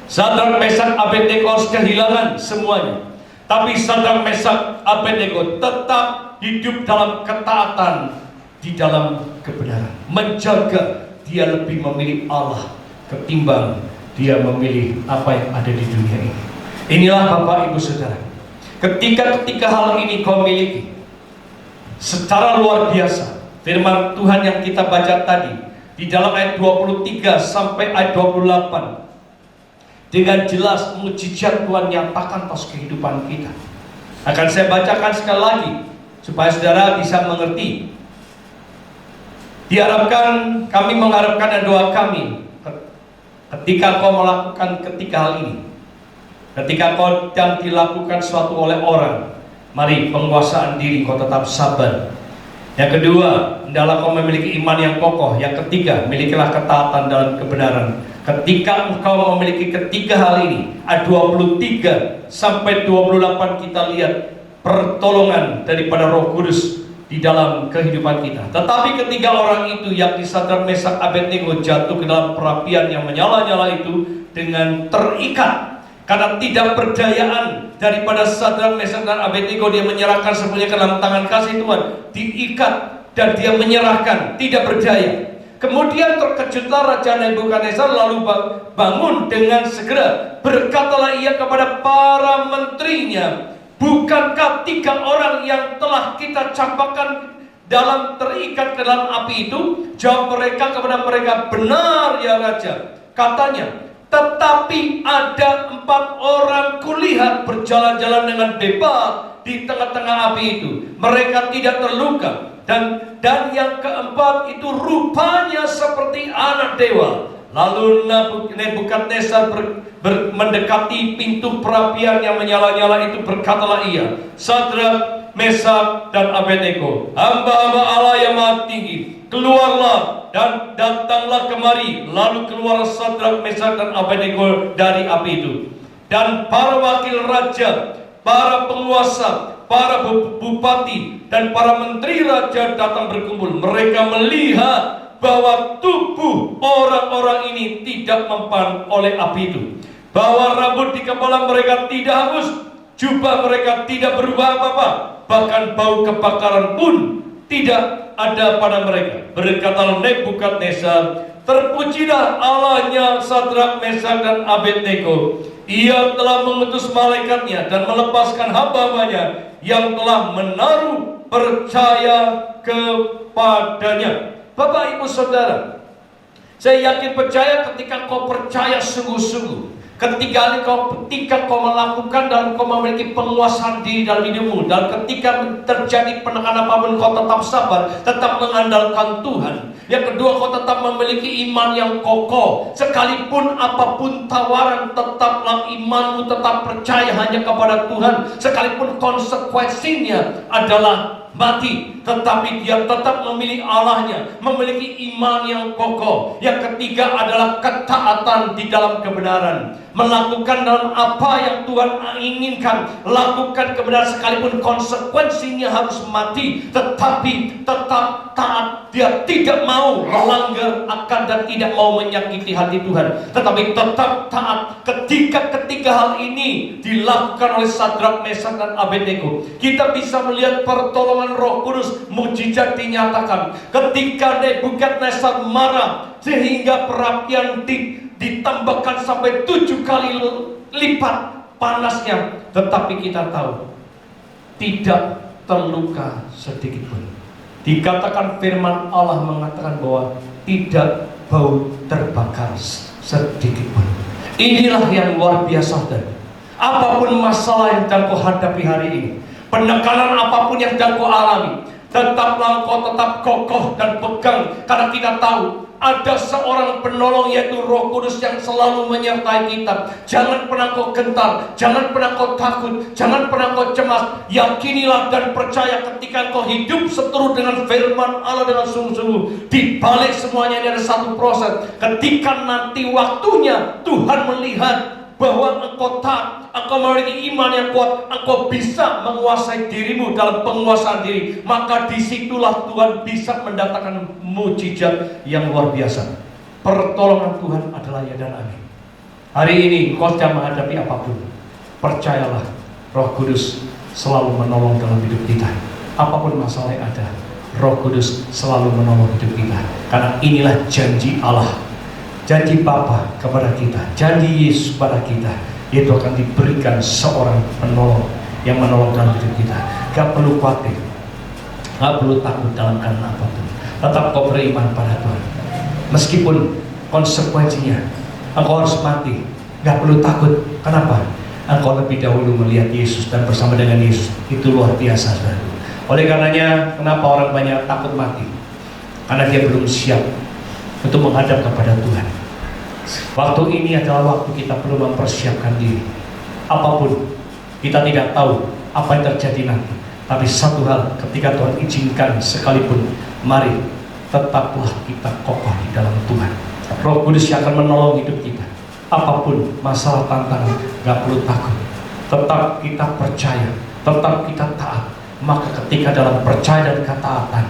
Sadrak, Mesak, Abednego kehilangan semuanya, tapi Sadrak, Mesak, Abednego tetap hidup dalam ketaatan, di dalam kebenaran, menjaga. Dia lebih memilih Allah ketimbang dia memilih apa yang ada di dunia ini. Inilah Bapak Ibu Saudara, ketika hal ini kau miliki secara luar biasa, firman Tuhan yang kita baca tadi di dalam ayat 23 sampai ayat 28 dengan jelas mujizat Tuhan nyatakan atas kehidupan kita. Akan saya bacakan sekali lagi supaya saudara bisa mengerti. Kami mengharapkan dan doa kami ketika kau melakukan hal ini, ketika kau yang dilakukan suatu oleh orang, mari penguasaan diri kau tetap sabar. Yang kedua, hendaklah kau memiliki iman yang kokoh. Yang ketiga, milikilah ketaatan dalam kebenaran. Ketika engkau memiliki ketiga hal ini, ayat 23 sampai 28 kita lihat pertolongan daripada Roh Kudus di dalam kehidupan kita. Tetapi ketiga orang itu, yakni Sadrak, Mesak, Abednego, jatuh ke dalam perapian yang menyala-nyala itu dengan terikat. Karena tidak berdayaan daripada Sadrak, Mesak, dan Abednego, dia menyerahkan semuanya ke dalam tangan kasih Tuhan, diikat dan dia menyerahkan, tidak berdaya. Kemudian terkejutlah Raja Nebukadnezar, lalu bangun dengan segera. Berkatalah ia kepada para menterinya, bukankah tiga orang yang telah kita campakkan terikat ke dalam api itu? Jawab mereka kepada mereka, benar ya Raja. Katanya, tetapi ada 4 orang kulihat berjalan-jalan dengan bebas di tengah-tengah api itu. Mereka tidak terluka. Dan yang keempat itu rupanya seperti anak dewa. Lalu Nebukadnezar mendekati pintu perapian yang menyala-nyala itu. Berkatalah ia, Sadrak, Mesak, dan Abednego, hamba-hamba Allah yang maha tinggi, keluarlah dan datanglah kemari. Lalu keluar Sadrak, Mesak, dan Abednego dari api itu. Dan para wakil raja, para penguasa, para bupati, dan para menteri raja datang berkumpul. Mereka melihat bahwa tubuh orang-orang ini tidak mempan oleh api itu, bahwa rambut di kepala mereka tidak hangus, jubah mereka tidak berubah apa-apa, bahkan bau kebakaran pun tidak ada pada mereka. Berkatalah Nebukadnezar, terpujilah Allahnya Sadrak, Mesak, dan Abednego. Ia telah mengutus malaikatnya dan melepaskan hamba-hambanya yang telah menaruh percaya kepadanya. Bapak Ibu Saudara, saya yakin percaya ketika kau percaya sungguh-sungguh, ketika kau melakukan dan kau memiliki penguasaan diri dalam hidupmu, dan ketika terjadi penekanan apapun kau tetap sabar, tetap mengandalkan Tuhan. Yang kedua, kau tetap memiliki iman yang kokoh. Sekalipun apapun tawaran, tetaplah imanmu, tetap percaya hanya kepada Tuhan. Sekalipun konsekuensinya adalah mati, tetapi dia tetap memilih Allahnya, memiliki iman yang kokoh. Yang ketiga adalah ketaatan di dalam kebenaran, melakukan dalam apa yang Tuhan inginkan, lakukan kebenaran sekalipun konsekuensinya harus mati, tetapi tetap taat. Dia tidak mau melanggar akan dan tidak mau menyakiti hati Tuhan, tetapi tetap taat. Ketika ketiga hal ini dilakukan oleh Sadrak, Mesak, dan Abednego, kita bisa melihat pertolongan Roh Kudus, mujizat dinyatakan. Ketika Nebukadnezar marah sehingga perapian ditambahkan sampai 7 kali lipat panasnya, tetapi kita tahu tidak terluka sedikit pun. Dikatakan firman Allah mengatakan bahwa tidak bau terbakar sedikit pun. Inilah yang luar biasa, dan apapun masalah yang sedang kau hadapi hari ini, penekanan apapun yang sedang kau alami, tetaplah kau tetap kokoh dan pegang, karena kita tahu ada seorang penolong yaitu Roh Kudus yang selalu menyertai kita. Jangan pernah kau gentar, jangan pernah kau takut, jangan pernah kau cemas. Yakinilah dan percaya ketika kau hidup seturut dengan firman Allah dengan sungguh-sungguh. Di balik semuanya ini ada satu proses. Ketika nanti waktunya Tuhan melihat bahwa engkau taat, engkau memiliki iman yang kuat, engkau bisa menguasai dirimu dalam penguasaan diri, maka disitulah Tuhan bisa mendatangkan mujizat yang luar biasa. Pertolongan Tuhan adalah ya dan amin. Hari ini kau sedang menghadapi apapun, percayalah Roh Kudus selalu menolong dalam hidup kita. Apapun masalah yang ada, Roh Kudus selalu menolong hidup kita. Karena inilah janji Allah, janji Bapa kepada kita, janji Yesus kepada kita, yaitu akan diberikan seorang penolong yang menolong dalam hidup kita. Gak perlu khawatir, gak perlu takut dalam keadaan apapun. Tetap kau beriman pada Tuhan. Meskipun konsekuensinya engkau harus mati, gak perlu takut. Kenapa? Engkau lebih dahulu melihat Yesus dan bersama dengan Yesus. Itu luar biasa, saudara. Oleh karenanya, kenapa orang banyak takut mati? Karena dia belum siap untuk menghadap kepada Tuhan. Waktu ini adalah waktu kita perlu mempersiapkan diri. Apapun, kita tidak tahu apa yang terjadi nanti. Tapi satu hal, ketika Tuhan izinkan sekalipun, mari tetaplah kita kokoh di dalam Tuhan. Roh Kudus yang akan menolong hidup kita. Apapun masalah tantangan, gak perlu takut. Tetap kita percaya, tetap kita taat. Maka ketika dalam percaya dan ketaatan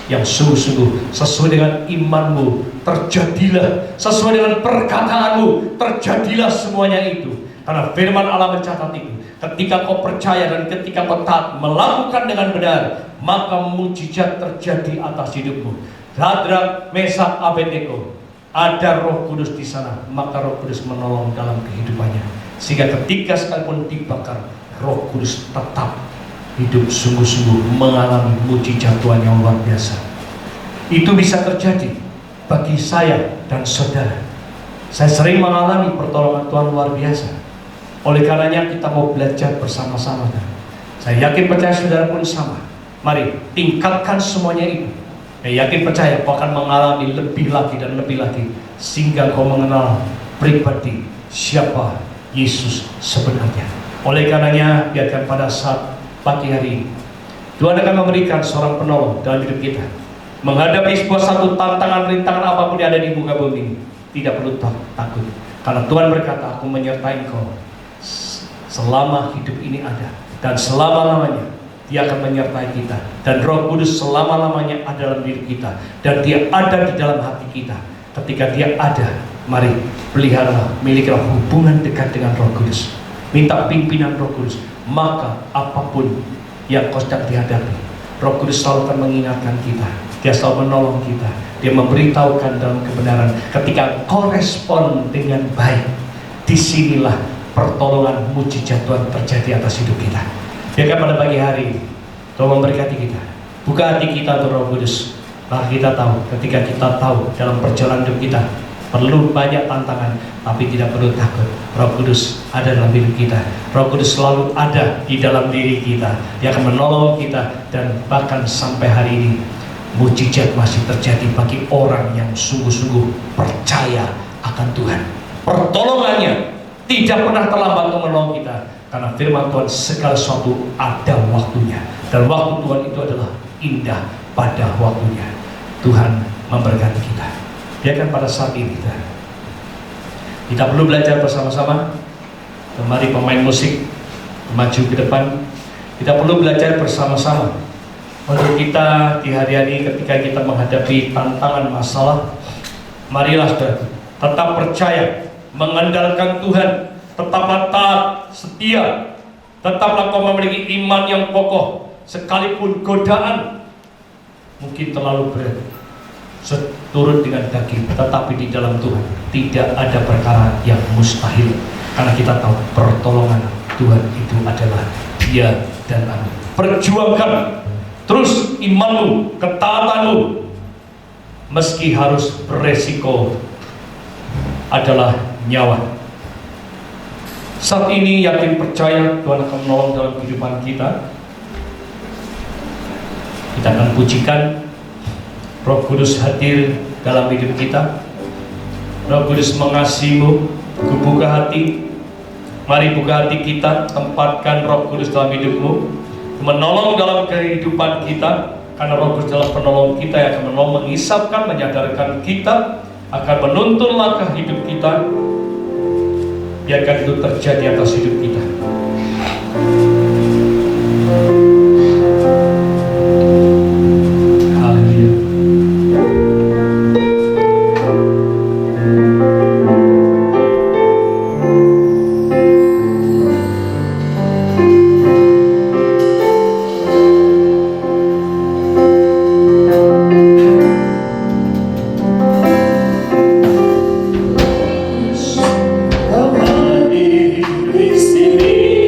yang sungguh-sungguh sesuai dengan imanmu, terjadilah sesuai dengan perkataanmu, terjadilah semuanya itu. Karena firman Allah mencatat itu. Ketika kau percaya dan ketika kau taat melakukan dengan benar, maka mujizat terjadi atas hidupmu. Sadrak, Mesak, Abednego, ada Roh Kudus di sana, maka Roh Kudus menolong dalam kehidupannya. Sehingga ketika sekalipun dibakar, Roh Kudus tetap hidup sungguh-sungguh mengalami mujizat Tuhan yang luar biasa. Itu bisa terjadi bagi saya dan saudara. Saya sering mengalami pertolongan Tuhan luar biasa. Oleh karenanya kita mau belajar bersama-sama. Saya yakin percaya saudara pun sama. Mari tingkatkan semuanya itu. Saya yakin percaya kau akan mengalami lebih lagi dan lebih lagi, sehingga kau mengenal pribadi siapa Yesus sebenarnya. Oleh karenanya biarkan pada saat pagi hari ini Tuhan akan memberikan seorang penolong dalam hidup kita. Menghadapi satu tantangan, rintangan apapun yang ada di muka bumi ini, tidak perlu takut. Karena Tuhan berkata, aku menyertai engkau selama hidup ini ada. Dan selama-lamanya Dia akan menyertai kita. Dan Roh Kudus selama-lamanya ada dalam diri kita. Dan Dia ada di dalam hati kita. Ketika Dia ada, mari pelihara, milikilah hubungan dekat dengan Roh Kudus. Minta pimpinan Roh Kudus. Maka apapun yang kau sedang dihadapi, Roh Kudus selalu akan mengingatkan kita. Dia selalu menolong kita. Dia memberitahukan dalam kebenaran. Ketika kau respon dengan baik, disinilah pertolongan mujizat Tuhan terjadi atas hidup kita. Biarkan pada pagi hari Tuhan memberkati kita. Buka hati kita untuk Roh Kudus. Maka kita tahu, ketika kita tahu dalam perjalanan hidup kita perlu banyak tantangan, tapi tidak perlu takut. Roh Kudus ada dalam diri kita. Roh Kudus selalu ada di dalam diri kita. Dia akan menolong kita. Dan bahkan sampai hari ini mujizat masih terjadi bagi orang yang sungguh-sungguh percaya akan Tuhan. Pertolongannya tidak pernah terlambat untuk menolong kita. Karena firman Tuhan segala sesuatu ada waktunya. Dan waktu Tuhan itu adalah indah pada waktunya. Tuhan memberkati kita. Biarkan pada saat ini kita perlu belajar bersama-sama. Mari pemain musik maju ke depan. Kita perlu belajar bersama-sama untuk kita di hari-hari ketika kita menghadapi tantangan masalah. Marilah saudara, tetap percaya, mengandalkan Tuhan, tetaplah taat, setia, tetaplah kau memiliki iman yang kokoh. Sekalipun godaan mungkin terlalu berat, seturut dengan daging, tetapi di dalam Tuhan tidak ada perkara yang mustahil. Karena kita tahu pertolongan Tuhan itu adalah Dia dan Amin. Perjuangkan terus imanmu, ketaatanmu, meski harus beresiko adalah nyawa. Saat ini yakin percaya Tuhan akan menolong dalam kehidupan kita. Kita akan pujikan, Roh Kudus hadir dalam hidup kita. Roh Kudus mengasihimu, kubuka hati. Mari buka hati kita, tempatkan Roh Kudus dalam hidupmu, menolong dalam kehidupan kita, karena Roh Kudus adalah penolong kita yang akan menolong, mengisapkan, menyadarkan kita, akan menuntun langkah hidup kita. Biarkan itu terjadi atas hidup kita. Kau hadir di sini.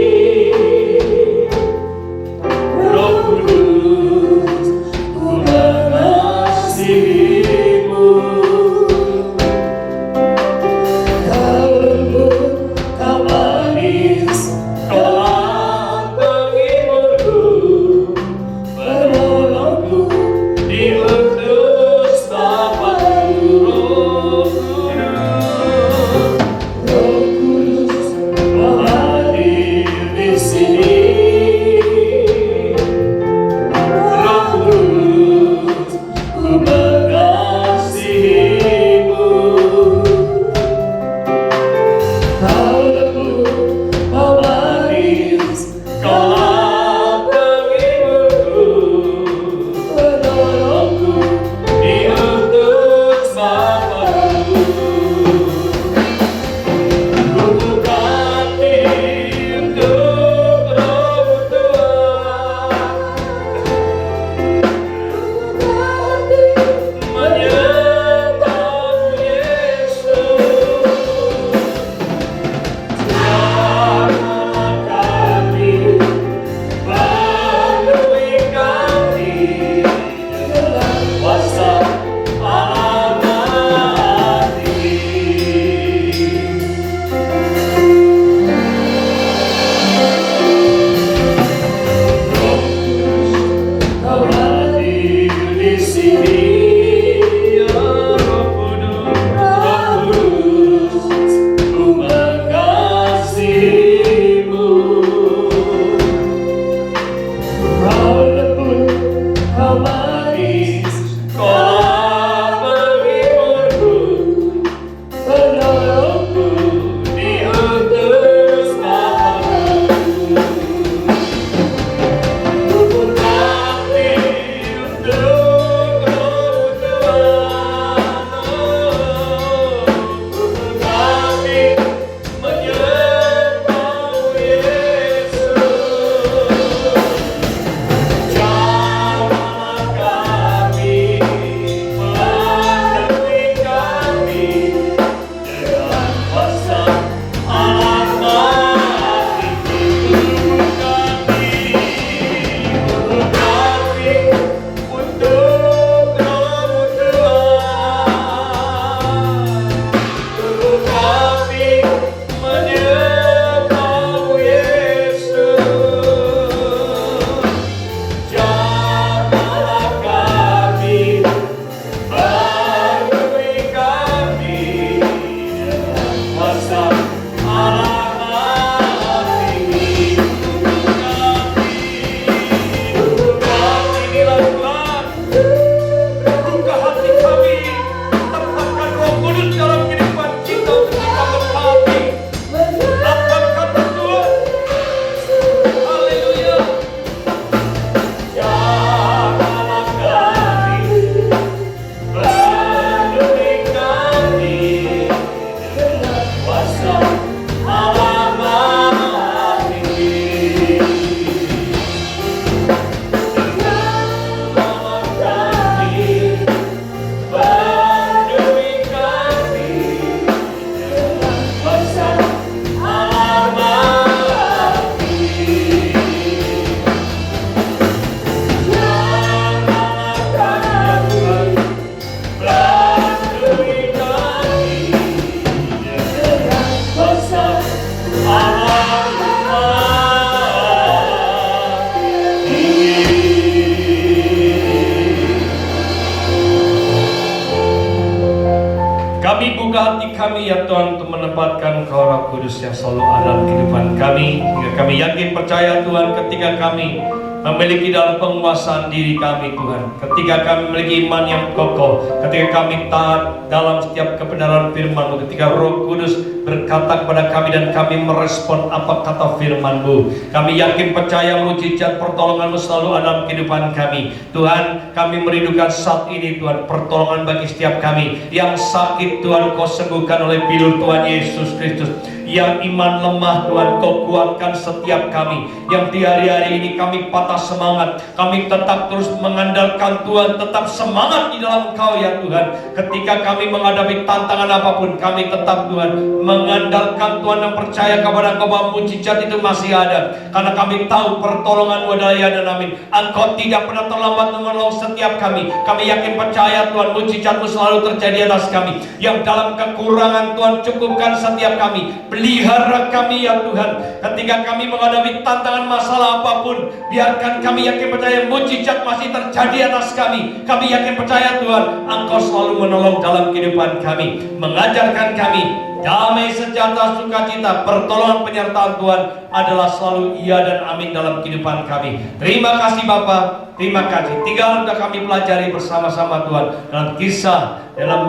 menempatkan Engkau Roh Kudus yang selalu ada dalam kehidupan kami, hingga kami yakin percaya Tuhan ketika kami memiliki dalam penguasaan diri kami Tuhan, ketika kami memiliki iman yang kokoh, ketika kami taat dalam setiap kebenaran firman-Mu, ketika Roh Kudus berkata kepada kami dan kami merespon apa kata firman-Mu, kami yakin percaya mujizat pertolongan-Mu selalu ada dalam kehidupan kami. Tuhan, kami merindukan saat ini Tuhan pertolongan bagi setiap kami yang sakit. Tuhan, Kau sembuhkan oleh bilur Tuhan Yesus Kristus. Yang iman lemah Tuhan, Kau kuatkan setiap kami. Yang di hari-hari ini kami patah semangat, kami tetap terus mengandalkan Tuhan, tetap semangat di dalam Engkau ya Tuhan. Ketika kami menghadapi tantangan apapun, kami tetap Tuhan mengandalkan Tuhan dan percaya kepada Engkau bahwa mujizat itu masih ada. Karena kami tahu pertolongan-Mu adalah ya dan amin. Engkau tidak pernah terlambat menolong setiap kami. Kami yakin percaya Tuhan, mujizat-Mu selalu terjadi atas kami. Yang dalam kekurangan Tuhan cukupkan setiap kami. Pelihara kami ya Tuhan. Ketika kami menghadapi tantangan masalah apapun, biarkan kami yakin percaya mujizat masih terjadi atas kami. Kami yakin percaya Tuhan, Engkau selalu menolong dalam kehidupan kami, mengajarkan kami damai, sejahtera, sukacita, pertolongan, penyertaan Tuhan adalah selalu iya dan amin dalam kehidupan kami. Terima kasih Bapa, terima kasih. Tinggal sudah kami pelajari bersama-sama Tuhan dalam kisah, dalam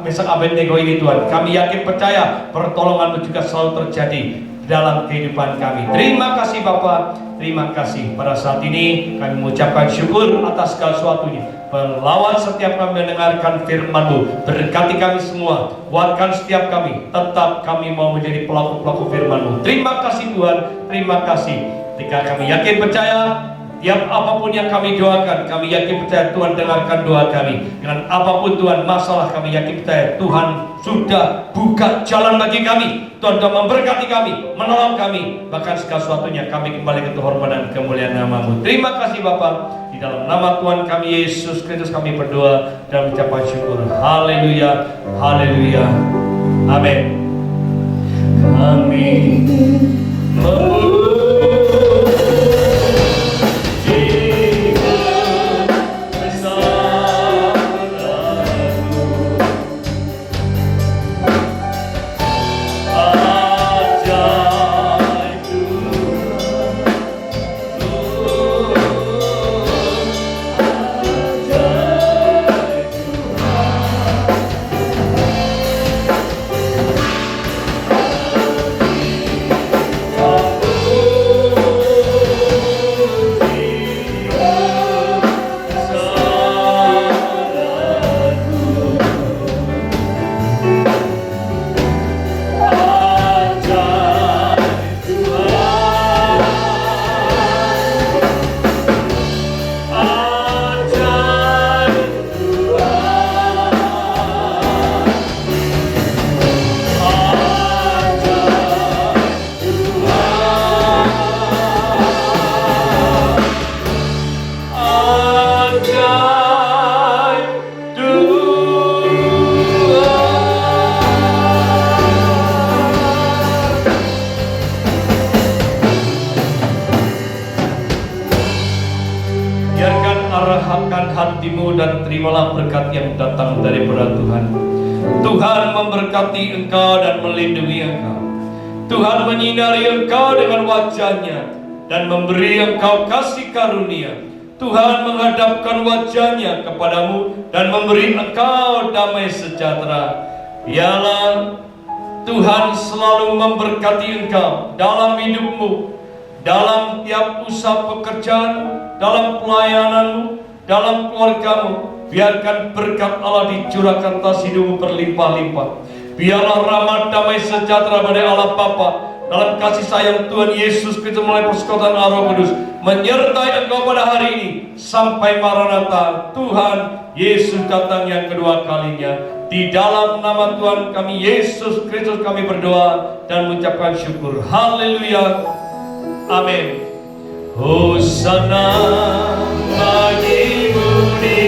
Mesak Abednego ini Tuhan. Kami yakin percaya pertolongan-Mu juga selalu terjadi dalam kehidupan kami. Terima kasih Bapa, terima kasih. Pada saat ini kami mengucapkan syukur atas segala sesuatunya. Melawan setiap kami mendengarkan firman-Mu. Berkati kami semua, kuatkan setiap kami, tetap kami mau menjadi pelaku-pelaku firman-Mu. Terima kasih Tuhan, terima kasih. Ketika kami yakin percaya, tiap apapun yang kami doakan, kami yakin percaya Tuhan dengarkan doa kami. Dengan apapun Tuhan masalah, kami yakin percaya Tuhan sudah buka jalan bagi kami. Tuhan sudah memberkati kami, menolong kami. Bahkan segala sesuatunya kami kembali ke hormat dan kemuliaan nama-Mu. Terima kasih Bapa. Di dalam nama Tuhan kami Yesus Kristus kami berdoa dan mengucapkan syukur. Haleluya, haleluya, amin. Kami hatimu dan terimalah berkat yang datang daripada Tuhan. Tuhan memberkati engkau dan melindungi engkau. Tuhan menyinari engkau dengan wajah-Nya dan memberi engkau kasih karunia. Tuhan menghadapkan wajah-Nya kepadamu dan memberi engkau damai sejahtera. Biarlah Tuhan selalu memberkati engkau dalam hidupmu, dalam tiap usaha pekerjaan, dalam pelayananmu, dalam keluargamu. Biarkan berkat Allah dicurahkan atas hidupmu berlimpah-limpah. Biarlah rahmat damai sejahtera dari Allah Bapa dalam kasih sayang Tuhan Yesus Kristus melalui persekutuan Roh Kudus menyertai engkau pada hari ini sampai Maranatha. Tuhan Yesus datang yang kedua kalinya. Di dalam nama Tuhan kami Yesus Kristus kami berdoa dan mengucapkan syukur. Haleluya, amin. Hosana bagimu di